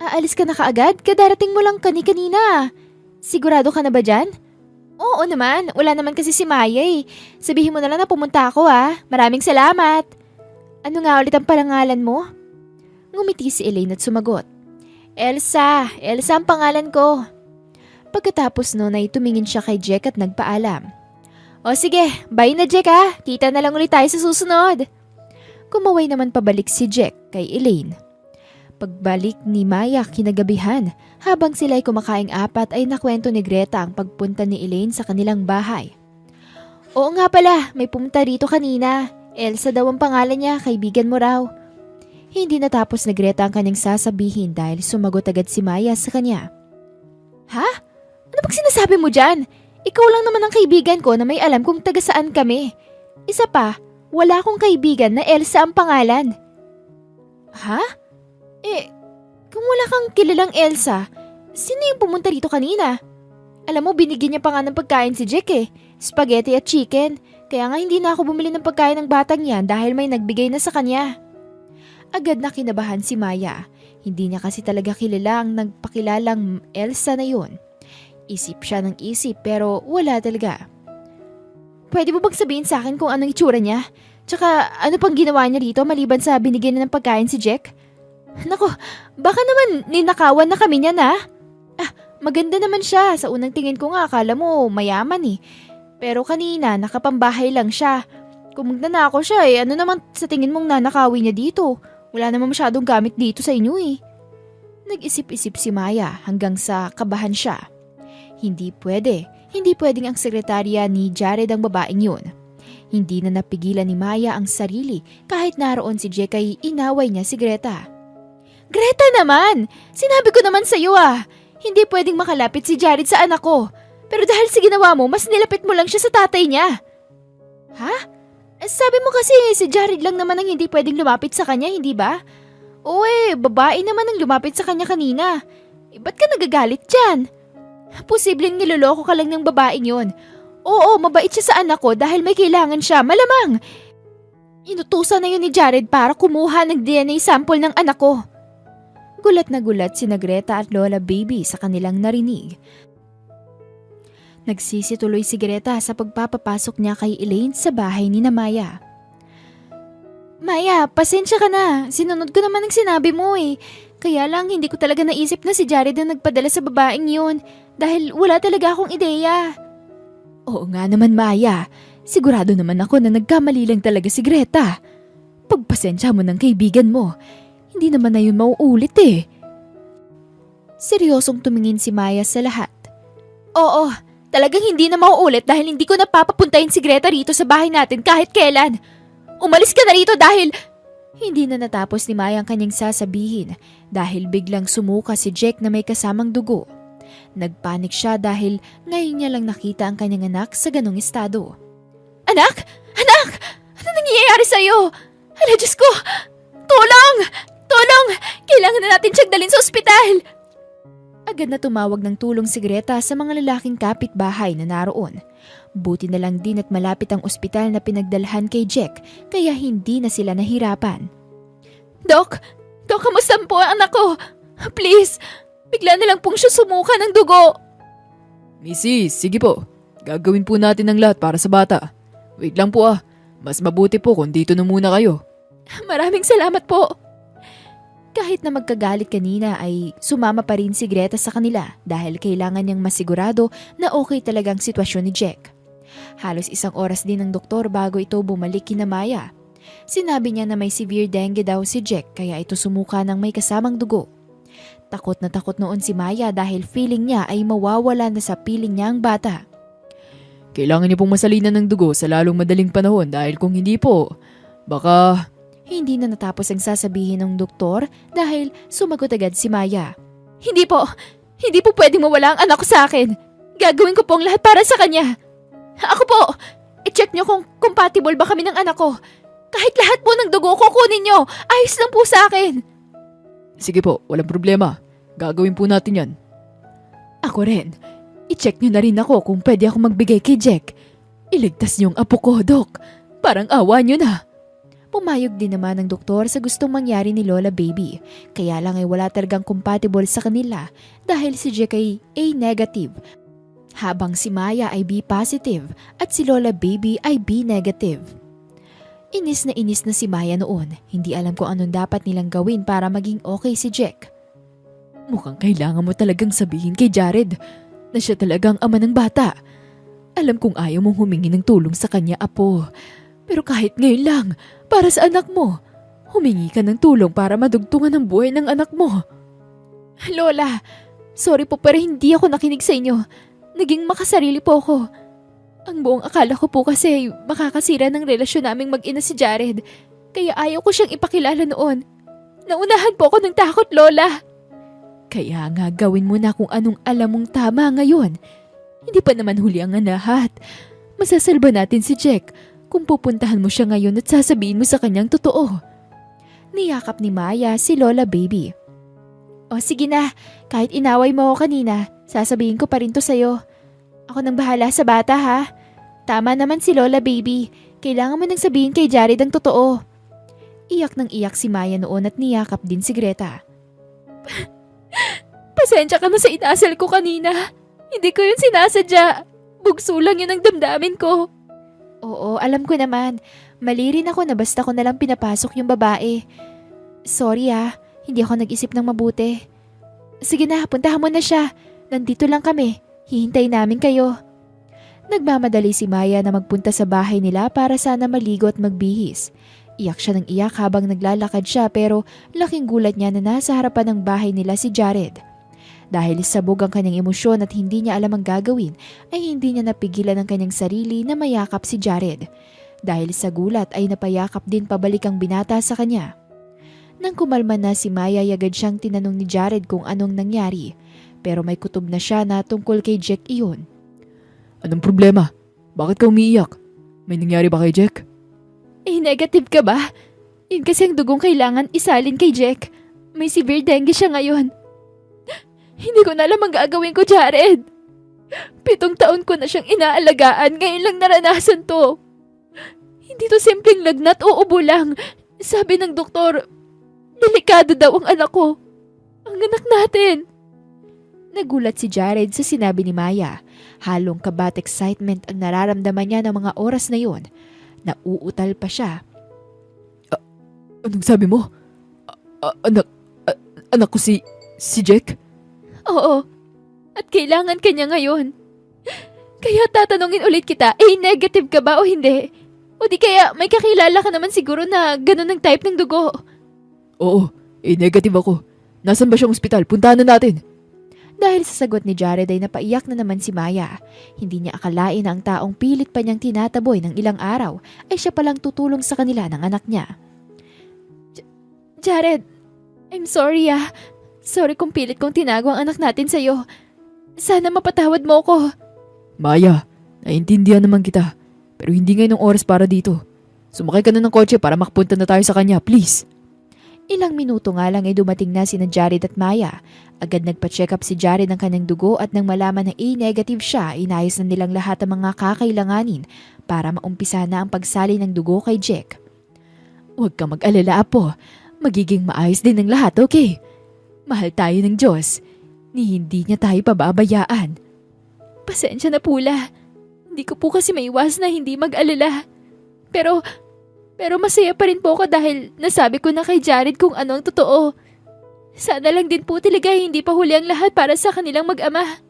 Aalis ka na kaagad? Kadarating mo lang kanina. Sigurado ka na ba dyan? Oo naman, wala naman kasi si Maya eh. Sabihin mo na lang na pumunta ako ha. Maraming salamat. Ano nga ulit ang parangalan mo? Ngumiti si Elaine at sumagot. Elsa ang pangalan ko. Pagkatapos noon ay tumingin siya kay Jack at nagpaalam. O sige, bye na Jack ha. Kita na lang ulit tayo sa susunod. Kumaway naman pabalik si Jack kay Elaine. Pagbalik ni Maya kinagabihan, habang sila ay kumakaing apat ay nakwento ni Greta ang pagpunta ni Elaine sa kanilang bahay. Oo nga pala, may pumunta rito kanina. Elsa daw ang pangalan niya, kaibigan mo raw. Hindi natapos ni Greta ang kanyang sasabihin dahil sumagot agad si Maya sa kanya. Ha? Ano bang sinasabi mo dyan? Ikaw lang naman ang kaibigan ko na may alam kung taga saan kami. Isa pa, wala akong kaibigan na Elsa ang pangalan. Ha? Kung wala kang kilalang Elsa, sino yung pumunta rito kanina? Alam mo, binigyan niya pa nga ng pagkain si Jack eh. Spaghetti at chicken. Kaya nga hindi na ako bumili ng pagkain ng batang yan dahil may nagbigay na sa kanya. Agad na kinabahan si Maya. Hindi niya kasi talaga kilala ang nagpakilalang Elsa na yun. Isip siya ng isip pero wala talaga. Pwede mo bang sabihin sa akin kung anong itsura niya? Tsaka ano pang ginawa niya rito maliban sa binigyan na ng pagkain si Jack? Nako, baka naman ninakawan na kami niyan ha? Maganda naman siya. Sa unang tingin ko nga akala mo mayaman eh. Pero kanina nakapambahay lang siya. Kung magnanakaw siya ano naman sa tingin mong nanakawin niya dito? Wala naman masyadong gamit dito sa inyo eh. Nag-isip-isip si Maya hanggang sa kabahan siya. Hindi pwedeng ang sekretarya ni Jared ang babaeng yun. Hindi na napigilan ni Maya ang sarili kahit naroon si Jack ay inaway niya si Greta. Greta naman! Sinabi ko naman sa'yo hindi pwedeng makalapit si Jared sa anak ko. Pero dahil sa ginawa mo, mas nilapit mo lang siya sa tatay niya. Ha? Sabi mo kasi si Jared lang naman ang hindi pwedeng lumapit sa kanya, hindi ba? Oo babae naman ang lumapit sa kanya kanina. Ba't ka nagagalit dyan? Posibleng niloloko ka lang ng babaeng yon. Oo, mabait siya sa anak ko dahil may kailangan siya, malamang. Inutusan na yun ni Jared para kumuha ng DNA sample ng anak ko. Gulat na gulat sina Greta at Lola Baby sa kanilang narinig. Nagsisituloy si Greta sa pagpapapasok niya kay Elaine sa bahay ni Maya. Maya, pasensya ka na. Sinunod ko naman ang sinabi mo eh. Kaya lang hindi ko talaga naisip na si Jared ang nagpadala sa babaeng yun dahil wala talaga akong ideya. Oo nga naman Maya, sigurado naman ako na nagkamali lang talaga si Greta. Pagpasensya mo ng kaibigan mo. Hindi naman na yun mauulit eh. Seryosong tumingin si Maya sa lahat. Oo, talagang hindi na mauulit dahil hindi ko napapapuntahin si Greta rito sa bahay natin kahit kailan. Umalis ka na rito dahil... Hindi na natapos ni Maya ang kanyang sasabihin dahil biglang sumuka si Jack na may kasamang dugo. Nagpanik siya dahil ngayon niya lang nakita ang kanyang anak sa ganong estado. Anak! Anak! Ano nangyayari sa'yo? Hala, Diyos ko! Tulong! Tulong! Kailangan na natin siyang dalhin sa ospital! Agad na tumawag ng tulong si Greta sa mga lalaking kapitbahay na naroon. Buti na lang din at malapit ang ospital na pinagdalhan kay Jack kaya hindi na sila nahirapan. Dok, kamusta po ang anak ko? Please, bigla na lang pong siya sumuka ng dugo. Mrs., sige po. Gagawin po natin ang lahat para sa bata. Wait lang po Mas mabuti po kung dito na muna kayo. Maraming salamat po. Kahit na magkagalit kanina ay sumama pa rin si Greta sa kanila dahil kailangan niyang masigurado na okay talagang sitwasyon ni Jack. Halos 1 oras din ng doktor bago ito bumalik kina Maya. Sinabi niya na may severe dengue daw si Jack kaya ito sumuka ng may kasamang dugo. Takot na takot noon si Maya dahil feeling niya ay mawawala na sa piling niya ang bata. Kailangan niyo pong masalinan ng dugo sa lalong madaling panahon dahil kung hindi po, baka... Hindi na natapos ang sasabihin ng doktor dahil sumagot agad si Maya. Hindi po pwedeng mawala ang anak ko sa akin. Gagawin ko po ang lahat para sa kanya. Ako po, i-check niyo kung compatible ba kami ng anak ko. Kahit lahat po ng dugo kukunin niyo, ayos lang po sa akin. Sige po, walang problema. Gagawin po natin yan. Ako rin. I-check nyo na rin ako kung pwede ako magbigay kay Jack. Iligtas niyo ang apo ko, Dok. Parang awa nyo na. Pumayag din naman ng doktor sa gustong mangyari ni Lola Baby. Kaya lang ay wala talagang compatible sa kanila dahil si Jack ay A negative, habang si Maya ay B positive at si Lola Baby ay B negative. Inis na si Maya noon. Hindi alam kung anong dapat nilang gawin para maging okay si Jack. Mukhang kailangan mo talagang sabihin kay Jared na siya talagang ama ng bata. Alam kong ayaw mong humingi ng tulong sa kanya, Apo. Pero kahit ngayon lang, para sa anak mo, humingi ka ng tulong para madugtungan ang buhay ng anak mo. Lola, sorry po pero hindi ako nakinig sa inyo. Naging makasarili po ako. Ang buong akala ko po kasi makakasira ng relasyon naming mag-ina si Jared. Kaya ayaw ko siyang ipakilala noon. Naunahan po ako ng takot, Lola. Kaya nga gawin mo na kung anong alam mong tama ngayon. Hindi pa naman huli ang lahat. Masasalba natin si Jack kung pupuntahan mo siya ngayon at sasabihin mo sa kanyang totoo. Niyakap ni Maya si Lola Baby. O sige na, kahit inaway mo ako kanina, sasabihin ko pa rin to sa'yo. Ako nang bahala sa bata ha. Tama naman si Lola Baby, kailangan mo nang sabihin kay Jared ang totoo. Iyak nang iyak si Maya noon at niyakap din si Greta. Pasensya ka na sa inasal ko kanina. Hindi ko yun sinasadya. Bugso lang yun ang damdamin ko. Oo, alam ko naman. Mali rin ako na basta ko nalang pinapasok yung babae. Sorry hindi ako nag-isip ng mabuti. Sige na, puntahan mo na siya. Nandito lang kami. Hihintayin namin kayo. Nagmamadali si Maya na magpunta sa bahay nila para sana maligo at magbihis. Iyak siya ng iyak habang naglalakad siya pero laking gulat niya na nasa harapan ng bahay nila si Jared. Dahil sabog ang kanyang emosyon at hindi niya alam ang gagawin, ay hindi niya napigilan ang kanyang sarili na mayakap si Jared. Dahil sa gulat ay napayakap din pabalik ang binata sa kanya. Nang kumalma na si Maya, agad siyang tinanong ni Jared kung anong nangyari. Pero may kutob na siya na tungkol kay Jack iyon. Anong problema? Bakit ka umiiyak? May nangyari ba kay Jack? Negative ka ba? Yun kasi ang dugong kailangan isalin kay Jack. May severe dengue siya ngayon. Hindi ko na alam ang gagawin ko, Jared. 7 taon ko na siyang inaalagaan, ngayon lang naranasan to. Hindi to simpleng lagnat o ubo lang. Sabi ng doktor, delikado daw ang anak ko. Ang anak natin. Nagulat si Jared sa sinabi ni Maya. Halong kaba at excitement ang nararamdaman niya ng mga oras na yun. Nauutal pa siya. Anong sabi mo? Anak ko si Jack? Oo. At kailangan kanya ngayon. Kaya tatanungin ulit kita, negative ka ba o hindi? O di kaya may kakilala ka naman siguro na ganun ang type ng dugo. Oo, negative ako. Nasaan ba siyang ospital? Puntahan na natin. Dahil sa sagot ni Jared ay napaiyak na naman si Maya. Hindi niya akalain na ang taong pilit pa niyang tinataboy ng ilang araw ay siya palang tutulong sa kanila ng anak niya. Jared, I'm sorry Sorry kung pilit kong tinago ang anak natin sa'yo. Sana mapatawad mo ko. Maya, naiintindihan naman kita. Pero hindi ngayon ang oras para dito. Sumakay ka na ng kotse para makapunta na tayo sa kanya, please. Ilang minuto nga lang ay dumating na sina Jared at Maya. Agad nagpa-check up si Jared ng kanyang dugo at nang malaman na A-negative siya, inayos na nilang lahat ng mga kakailanganin para maumpisa na ang pagsali ng dugo kay Jack. Huwag ka mag-alala, Apo. Magiging maayos din ang lahat, okay? Mahal tayo ng Diyos. Ni hindi niya tayo pababayaan. Pasensya na pula. Hindi ko po kasi maiwas na hindi mag-alala. Pero masaya pa rin po ako dahil nasabi ko na kay Jared kung ano ang totoo. Sana lang din po talaga hindi pa huli ang lahat para sa kanilang mag-ama.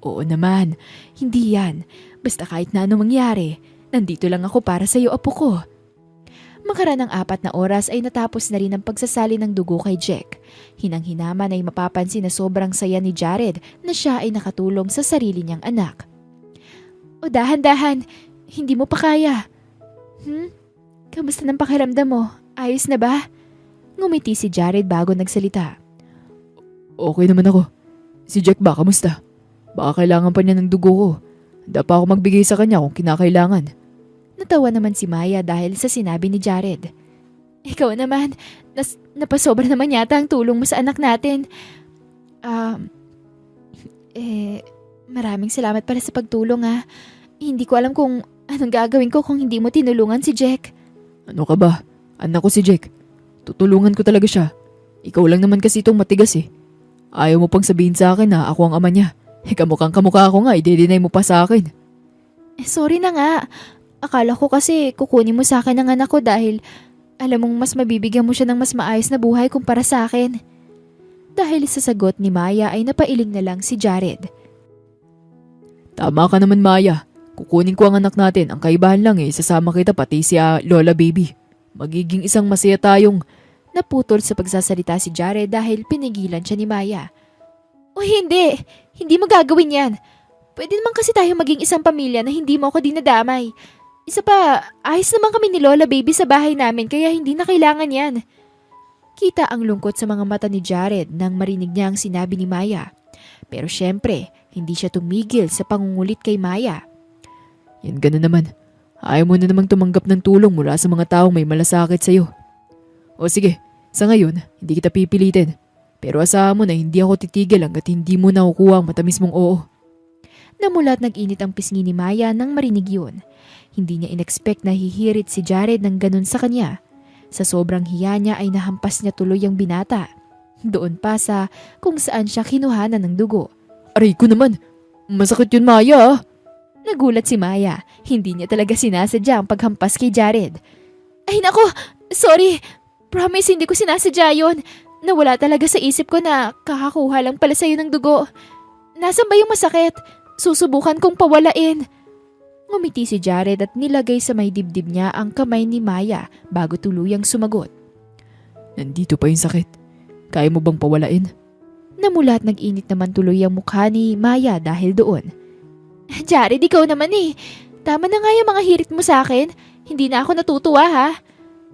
Oo naman, hindi yan. Basta kahit na ano mangyari, nandito lang ako para sa'yo, Apo ko. Makaraan ng 4 na oras ay natapos na rin ang pagsasali ng dugo kay Jack. Hinang-hinaman ay mapapansin na sobrang saya ni Jared na siya ay nakatulong sa sarili niyang anak. O dahan-dahan, hindi mo pa kaya. Kamusta ng pakiramdam mo? Ayos na ba? Ngumiti si Jared bago nagsalita. Okay naman ako. Si Jack ba, kamusta? Baka kailangan pa niya ng dugo ko. Handa pa ako magbigay sa kanya kung kinakailangan. Natawa naman si Maya dahil sa sinabi ni Jared. Ikaw naman, napasobra naman yata ang tulong mo sa anak natin. Maraming salamat pala sa pagtulong ah. Hindi ko alam kung anong gagawin ko kung hindi mo tinulungan si Jack. Ano ka ba? Anak ko si Jack. Tutulungan ko talaga siya. Ikaw lang naman kasi itong matigas eh. Ayaw mo pang sabihin sa akin na ako ang ama niya. Kamukhang kamukha ako nga, i-deny mo pa sa akin. Sorry na nga. Akala ko kasi kukunin mo sa akin ang anak ko dahil alam mong mas mabibigyan mo siya ng mas maayos na buhay kumpara sa akin. Dahil sa sagot ni Maya ay napailing na lang si Jared. Tama ka naman, Maya. Kukunin ko ang anak natin. Ang kaibahan lang sasama kita pati si Lola Baby. Magiging isang masaya tayong... Naputol sa pagsasalita si Jared dahil pinigilan siya ni Maya. O hindi! Hindi mo gagawin yan. Pwede naman kasi tayo maging isang pamilya na hindi mo ako dinadamay. Isa pa, ayos naman kami ni Lola Baby sa bahay namin kaya hindi na kailangan yan. Kita ang lungkot sa mga mata ni Jared nang marinig niya ang sinabi ni Maya. Pero syempre, hindi siya tumigil sa pangungulit kay Maya. Yan gana naman. Ayaw mo na namang tumanggap ng tulong mula sa mga taong may malasakit sa'yo. O sige, sa ngayon, hindi kita pipilitin. Pero asahan mo na hindi ako titigil hanggat hindi mo nakukuha ang matamis mong oo. Namulat nag-init ang pisngi ni Maya nang marinig yun. Hindi niya inexpect na hihirit si Jared ng ganun sa kanya. Sa sobrang hiya niya ay nahampas niya tuloy ang binata. Doon pa sa kung saan siya kinuhanan ng dugo. Aray ko naman, masakit yun, Maya ah. Nagulat si Maya. Hindi niya talaga sinasadya ang paghampas kay Jared. Ay nako, sorry. Promise hindi ko sinasadya yun. Nawala talaga sa isip ko na kakakuha lang pala sa'yo ng dugo. Nasaan ba yung masakit? Susubukan kong pawalain. Ngumiti si Jared at nilagay sa may dibdib niya ang kamay ni Maya bago tuluyang sumagot. Nandito pa yung sakit. Kaya mo bang pawalain? Namulat nag-init naman tuloy ang mukha ni Maya dahil doon. Jared, ikaw naman eh. Tama na nga yung mga hirit mo sa akin. Hindi na ako natutuwa ha.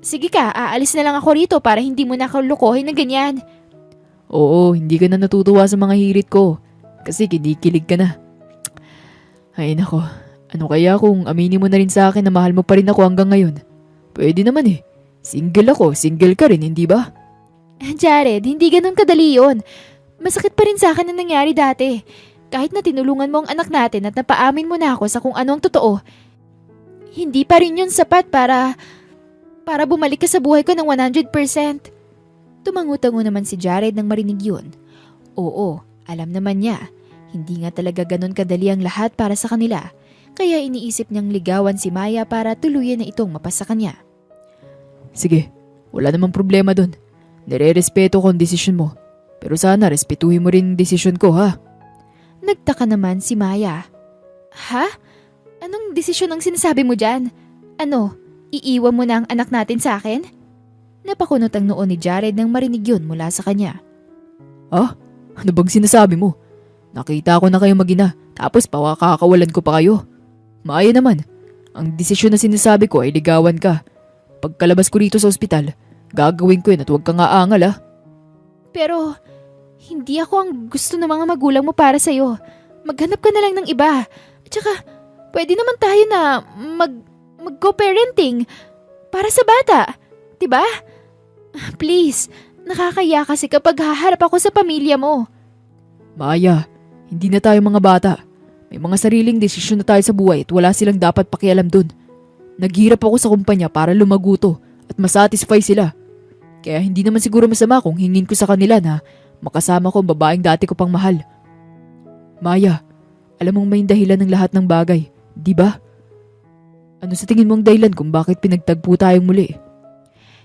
Sige ka, aalis na lang ako rito para hindi mo na ako lukohin na ganyan. Oo, hindi ka na natutuwa sa mga hirit ko. Kasi kinikilig ka na. Ay nako, ano kaya kung aminin mo na rin sa akin na mahal mo pa rin ako hanggang ngayon? Pwede naman eh. Single ako, single ka rin, hindi ba? Jared, hindi ganun kadali yun. Masakit pa rin sa akin na nangyari dati. Kahit na tinulungan mo ang anak natin at napaamin mo na ako sa kung ano ang totoo, hindi pa rin yun sapat para bumalik ka sa buhay ko ng 100%. Tumangutango naman si Jared nang marinig yun. Oo, alam naman niya. Hindi nga talaga ganun kadali ang lahat para sa kanila. Kaya iniisip niyang ligawan si Maya para tuluyan na itong mapasa kanya. Sige, wala namang problema dun. Nire-respeto ko ang desisyon mo. Pero sana respetuhin mo rin ang desisyon ko ha. Nagtaka naman si Maya. Ha? Anong desisyon ang sinasabi mo dyan? Ano? Iiwan mo na ang anak natin sa akin? Napakunot ang noon ni Jared nang marinig yun mula sa kanya. Ah? Ano bang sinasabi mo? Nakita ko na kayo mag-ina, tapos kakakawalan ko pa kayo. Maya naman, ang desisyon na sinasabi ko ay ligawan ka. Pagkalabas ko rito sa ospital, gagawin ko yun at huwag kang aangal ah. Pero, hindi ako ang gusto ng mga magulang mo para sa'yo. Maghanap ka na lang ng iba. At saka, pwede naman tayo na mag-co-parenting para sa bata. Diba? Please, nakakaya kasi kapag haharap ako sa pamilya mo. Maya, hindi na tayo mga bata. May mga sariling desisyon na tayo sa buhay at wala silang dapat pakialam dun. Naghirap ako sa kumpanya para lumaguto at masatisfy sila. Kaya hindi naman siguro masama kung hingin ko sa kanila na makasama ko ang babaeng dati ko pang mahal. Maya, alam mong may dahilan ng lahat ng bagay, di ba? Ano sa tingin mong dahilan kung bakit pinagtagpo tayong muli?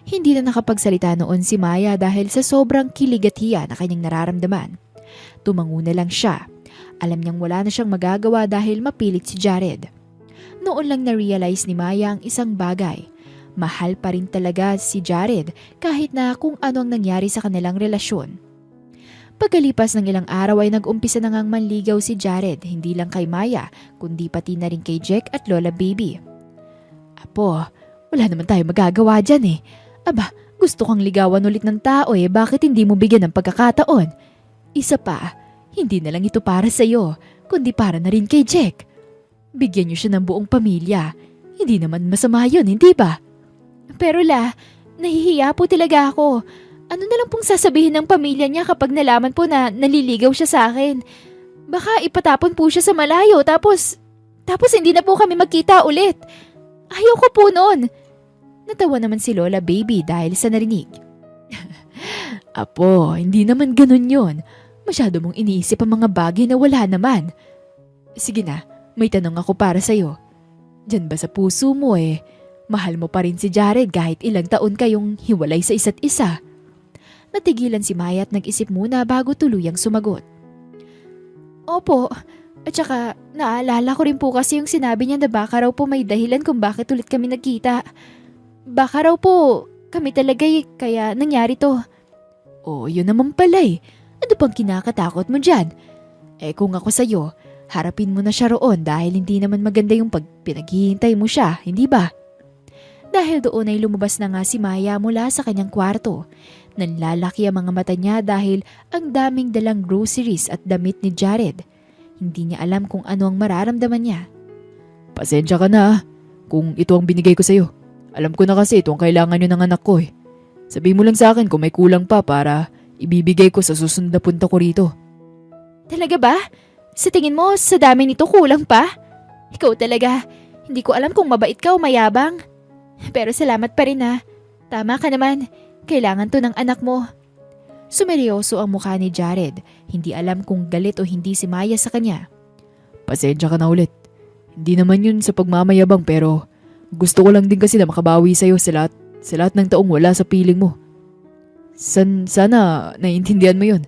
Hindi na nakapagsalita noon si Maya dahil sa sobrang kilig at hiya na kanyang nararamdaman. Tumango na lang siya. Alam niyang wala na siyang magagawa dahil mapilit si Jared. Noon lang na-realize ni Maya ang isang bagay. Mahal pa rin talaga si Jared kahit na kung ano ang nangyari sa kanilang relasyon. Pagkalipas ng ilang araw ay nag-umpisa na ngang manligaw si Jared, hindi lang kay Maya kundi pati na rin kay Jack at Lola Baby. Apo, wala naman tayo magagawa dyan eh. Aba, gusto kang ligawan ulit ng tao eh, bakit hindi mo bigyan ng pagkakataon? Isa pa, hindi na lang ito para sa'yo, kundi para na rin kay Jack. Bigyan niyo siya ng buong pamilya. Hindi naman masama yun, hindi ba? Pero Nahihiya po talaga ako. Ano na lang pong sasabihin ng pamilya niya kapag nalaman po na naliligaw siya sa akin? Baka ipatapon po siya sa malayo tapos hindi na po kami magkita ulit. Ayoko po noon. Natawa naman si Lola Baby dahil sa narinig. Apo, hindi naman ganun yon. Masyado mong iniisip ang mga bagay na wala naman. Sige na, may tanong ako para sa'yo. Diyan ba sa puso mo mahal mo pa rin si Jared kahit ilang taon kayong hiwalay sa isa't isa? Natigilan si Maya at nag-isip muna bago tuluyang sumagot. Opo, at saka naalala ko rin po kasi yung sinabi niya na baka raw po may dahilan kung bakit ulit kami nagkita. Baka raw po kami talaga kaya nangyari to. Oh, yun naman pala Ano pang kinakatakot mo dyan? Kung ako sa'yo, harapin mo na siya roon dahil hindi naman maganda yung pag pinaghihintay mo siya, hindi ba? Dahil doon ay lumabas na nga si Maya mula sa kanyang kwarto. Nanlalaki ang mga mata niya dahil ang daming dalang groceries at damit ni Jared. Hindi niya alam kung ano ang mararamdaman niya. Pasensya ka na kung ito ang binigay ko sa'yo. Alam ko na kasi ito ang kailangan nyo ng anak ko Sabihin mo lang sa akin kung may kulang pa para ibibigay ko sa susunod na punta ko rito. Talaga ba? Sa tingin mo, sa dami nito kulang pa? Ikaw talaga. Hindi ko alam kung mabait ka o mayabang. Pero salamat pa rin Tama ka naman. Kailangan to ng anak mo. Sumeryoso ang mukha ni Jared. Hindi alam kung galit o hindi si Maya sa kanya. Pasensya ka na ulit. Hindi naman yun sa pagmamayabang pero gusto ko lang din kasi na makabawi sa'yo sa lahat ng taong wala sa piling mo. Sana naiintindihan mo yun.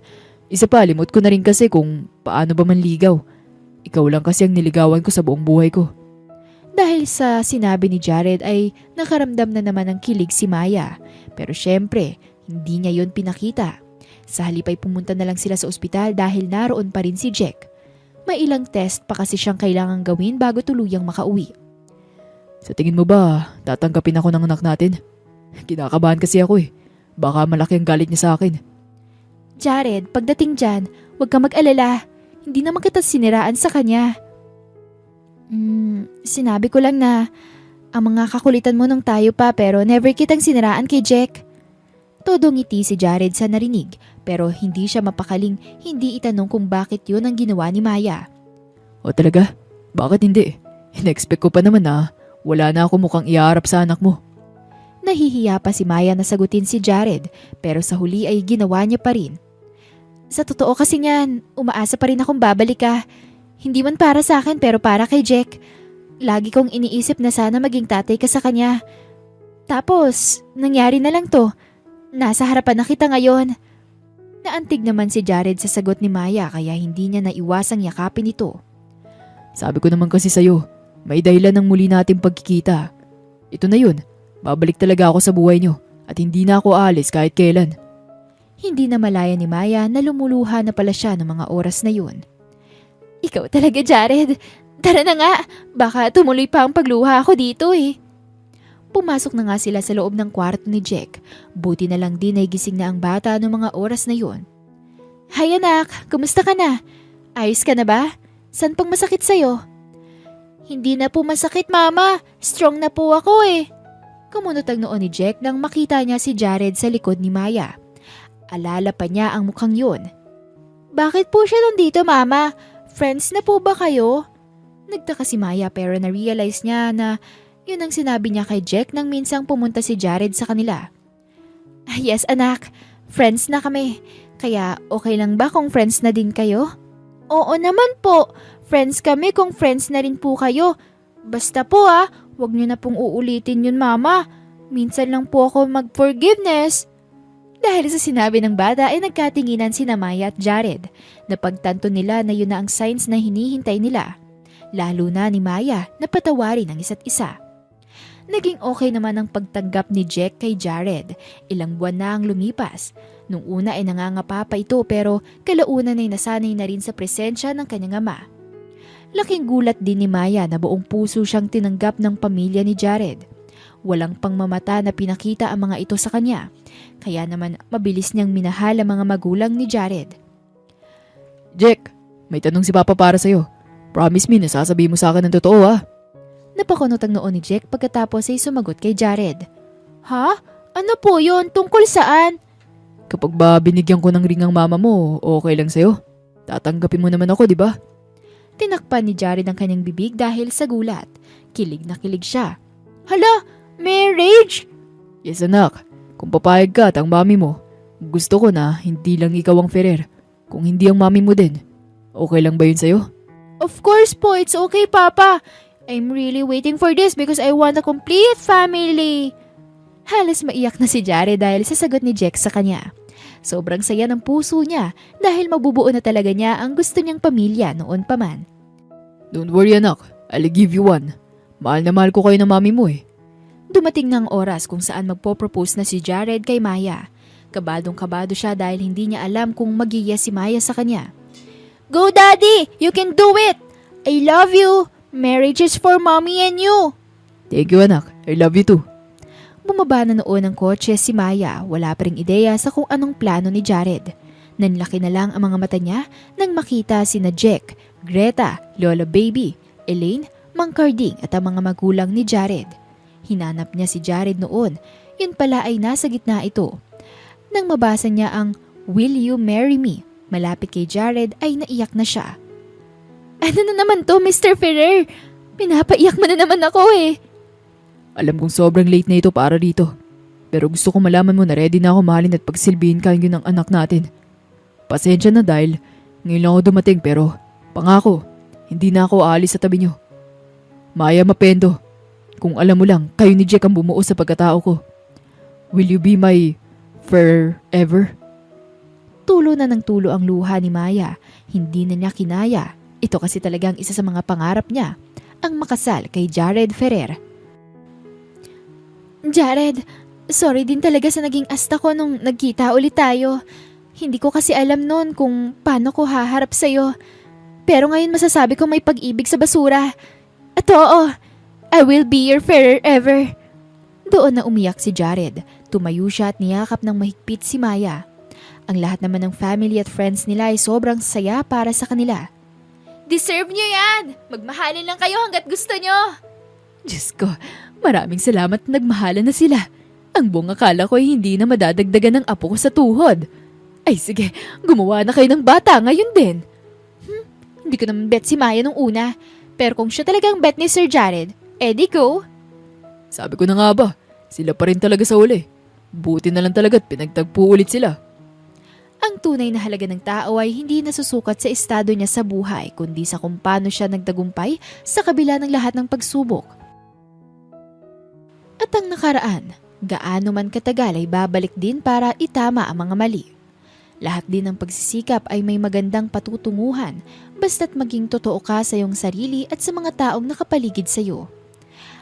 Isa pa, limot ko na rin kasi kung paano ba manligaw. Ikaw lang kasi ang niligawan ko sa buong buhay ko. Dahil sa sinabi ni Jared ay nakaramdam na naman ng kilig si Maya. Pero syempre, hindi niya yon pinakita. Sa halip ay pumunta na lang sila sa ospital dahil naroon pa rin si Jack. May ilang test pa kasi siyang kailangang gawin bago tuluyang makauwi. Sa tingin mo ba, tatanggapin ako ng anak natin? Kinakabahan kasi ako Baka malaki ang galit niya sa akin. Jared, pagdating dyan, huwag ka mag-alala. Hindi naman kita siniraan sa kanya. Sinabi ko lang na ang mga kakulitan mo nung tayo pa pero never kitang siniraan kay Jack. Todo ngiti si Jared sa narinig pero hindi siya mapakaling hindi itanong kung bakit yun ang ginawa ni Maya. O talaga? Bakit hindi? In-expect ko pa naman na wala na ako mukhang iharap sa anak mo. Nahihiya pa si Maya na sagutin si Jared pero sa huli ay ginawa niya pa rin. Sa totoo kasi niyan, umaasa pa rin akong babalik ka. Hindi man para sa akin pero para kay Jack. Lagi kong iniisip na sana maging tatay ka sa kanya. Tapos, nangyari na lang to. Nasa harapan na kita ngayon. Naantig naman si Jared sa sagot ni Maya kaya hindi niya naiwasang yakapin ito. Sabi ko naman kasi sa'yo, may dahilan ng muli nating pagkikita. Ito na yun. Babalik talaga ako sa buhay niyo at hindi na ako aalis kahit kailan. Hindi na malaya ni Maya na lumuluha na pala siya ng mga oras na yun. Ikaw talaga, Jared. Tara na nga, baka tumuloy pa ang pagluha ako dito Pumasok na nga sila sa loob ng kwarto ni Jack. Buti na lang din ay gising na ang bata noong mga oras na yun. Hay anak, kumusta ka na? Ayos ka na ba? San pang masakit sa'yo? Hindi na po masakit, mama. Strong na po ako Kumunot ang noon ni Jack nang makita niya si Jared sa likod ni Maya. Alala pa niya ang mukhang yun. Bakit po siya nandito, mama? Friends na po ba kayo? Nagtaka si Maya pero na-realize niya na yun ang sinabi niya kay Jack nang minsang pumunta si Jared sa kanila. Yes, anak. Friends na kami. Kaya okay lang ba kung friends na din kayo? Oo naman po. Friends kami kung friends na rin po kayo. Basta po huwag niyo na pong uulitin yun, mama. Minsan lang po ako mag-forgiveness. Dahil sa sinabi ng bata ay nagkatinginan sina Maya at Jared. Napagtanto nila na yun na ang signs na hinihintay nila. Lalo na ni Maya na patawarin ang isa't isa. Naging okay naman ang pagtanggap ni Jack kay Jared. Ilang buwan na ang lumipas. Nung una ay nangangapa pa ito pero kalaunan ay nasanay na rin sa presensya ng kanyang ama. Laking gulat din ni Maya na buong puso siyang tinanggap ng pamilya ni Jared. Walang pangmamata na pinakita ang mga ito sa kanya. Kaya naman mabilis niyang minahal ang mga magulang ni Jared. Jack, may tanong si Papa para sa'yo. Promise me na sasabihin mo sa akin ng totoo Napakunot ang noon ni Jack pagkatapos ay sumagot kay Jared. Ha? Ano po yon? Tungkol saan? Kapag ba binigyan ko ng ring ang mama mo, okay lang sa'yo? Tatanggapin mo naman ako, di ba? Tinakpan ni Jared ang kanyang bibig dahil sa gulat. Kilig na kilig siya. Hala, marriage? Yes anak, kung papayag ka at ang mami mo, gusto ko na hindi lang ikaw ang Ferrer, kung hindi ang mami mo din. Okay lang ba yun sa'yo? Of course po, it's okay, Papa. I'm really waiting for this because I want a complete family. Halos maiyak na si Jared dahil sa sagot ni Jack sa kanya. Sobrang saya ng puso niya dahil mabubuo na talaga niya ang gusto niyang pamilya noon pa man. Don't worry anak, I'll give you one. Mahal na mahal ko kayo ng mami mo eh. Dumating na ang oras kung saan magpo-propose na si Jared kay Maya. Kabadong-kabado siya dahil hindi niya alam kung mag-yes si Maya sa kanya. Go Daddy! You can do it! I love you! Marriage is for mommy and you! Thank you anak, I love you too. Bumaba na noon ng kotse si Maya, wala pa ring ideya sa kung anong plano ni Jared. Nanlaki na lang ang mga mata niya nang makita sina Jack, Greta, Lola Baby, Elaine, Mang Carding at ang mga magulang ni Jared. Hinanap niya si Jared noon, yun pala ay nasa gitna ito. Nang mabasa niya ang "Will you marry me?" malapit kay Jared ay naiyak na siya. Ano na naman to, Mr. Ferrer? Pinapaiyak mo na naman ako eh. Alam kong sobrang late na ito para dito. Pero gusto ko malaman mo na ready na ako mahalin at pagsilbihin kayo ng anak natin. Pasensya na dahil ngayon lang ako dumating pero pangako, hindi na ako aalis sa tabi niyo. Maya Mapendo, kung alam mo lang, kayo ni Jack ang bumuo sa pagkatao ko. Will you be my forever? Tulo na ng tulo ang luha ni Maya. Hindi na niya kinaya. Ito kasi talagang isa sa mga pangarap niya, ang makasal kay Jared Ferrer. Jared, sorry din talaga sa naging asta ko nung nagkita ulit tayo. Hindi ko kasi alam noon kung paano ko haharap sa'yo. Pero ngayon masasabi ko may pag-ibig sa basura. At oo, I will be your forever. Doon na umiyak si Jared. Tumayo siya at niyakap ng mahigpit si Maya. Ang lahat naman ng family at friends nila ay sobrang saya para sa kanila. Deserve niyo yan! Magmahalin lang kayo hanggat gusto niyo! Diyos ko, maraming salamat na nagmahalan na sila. Ang buong akala ko ay hindi na madadagdagan ng apo ko sa tuhod. Ay sige, gumawa na kayo ng bata ngayon din. Hindi ko naman bet si Maya nung una. Pero kung siya talagang bet ni Sir Jared, edi go. Sabi ko na nga ba, sila pa rin talaga sa uli. Buti na lang talaga at pinagtagpo ulit sila. Ang tunay na halaga ng tao ay hindi nasusukat sa estado niya sa buhay, kundi sa kung paano siya nagtagumpay sa kabila ng lahat ng pagsubok. At ang nakaraan, gaano man katagal ay babalik din para itama ang mga mali. Lahat din ng pagsisikap ay may magandang patutunguhan, basta't maging totoo ka sa iyong sarili at sa mga taong nakapaligid sa iyo.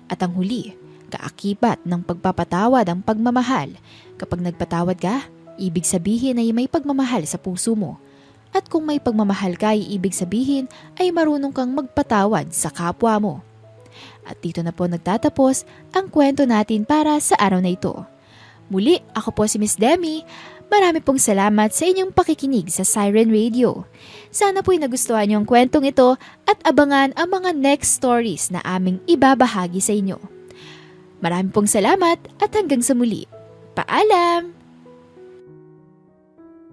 At ang huli, kaakibat ng pagpapatawad ang pagmamahal. Kapag nagpatawad ka, ibig sabihin ay may pagmamahal sa puso mo. At kung may pagmamahal ka, ibig sabihin ay marunong kang magpatawad sa kapwa mo. At dito na po nagtatapos ang kwento natin para sa araw na ito. Muli, ako po si Miss Demi. Marami pong salamat sa inyong pakikinig sa Siren Radio. Sana po'y nagustuhan niyo ang kwentong ito at abangan ang mga next stories na aming ibabahagi sa inyo. Marami pong salamat at hanggang sa muli. Paalam!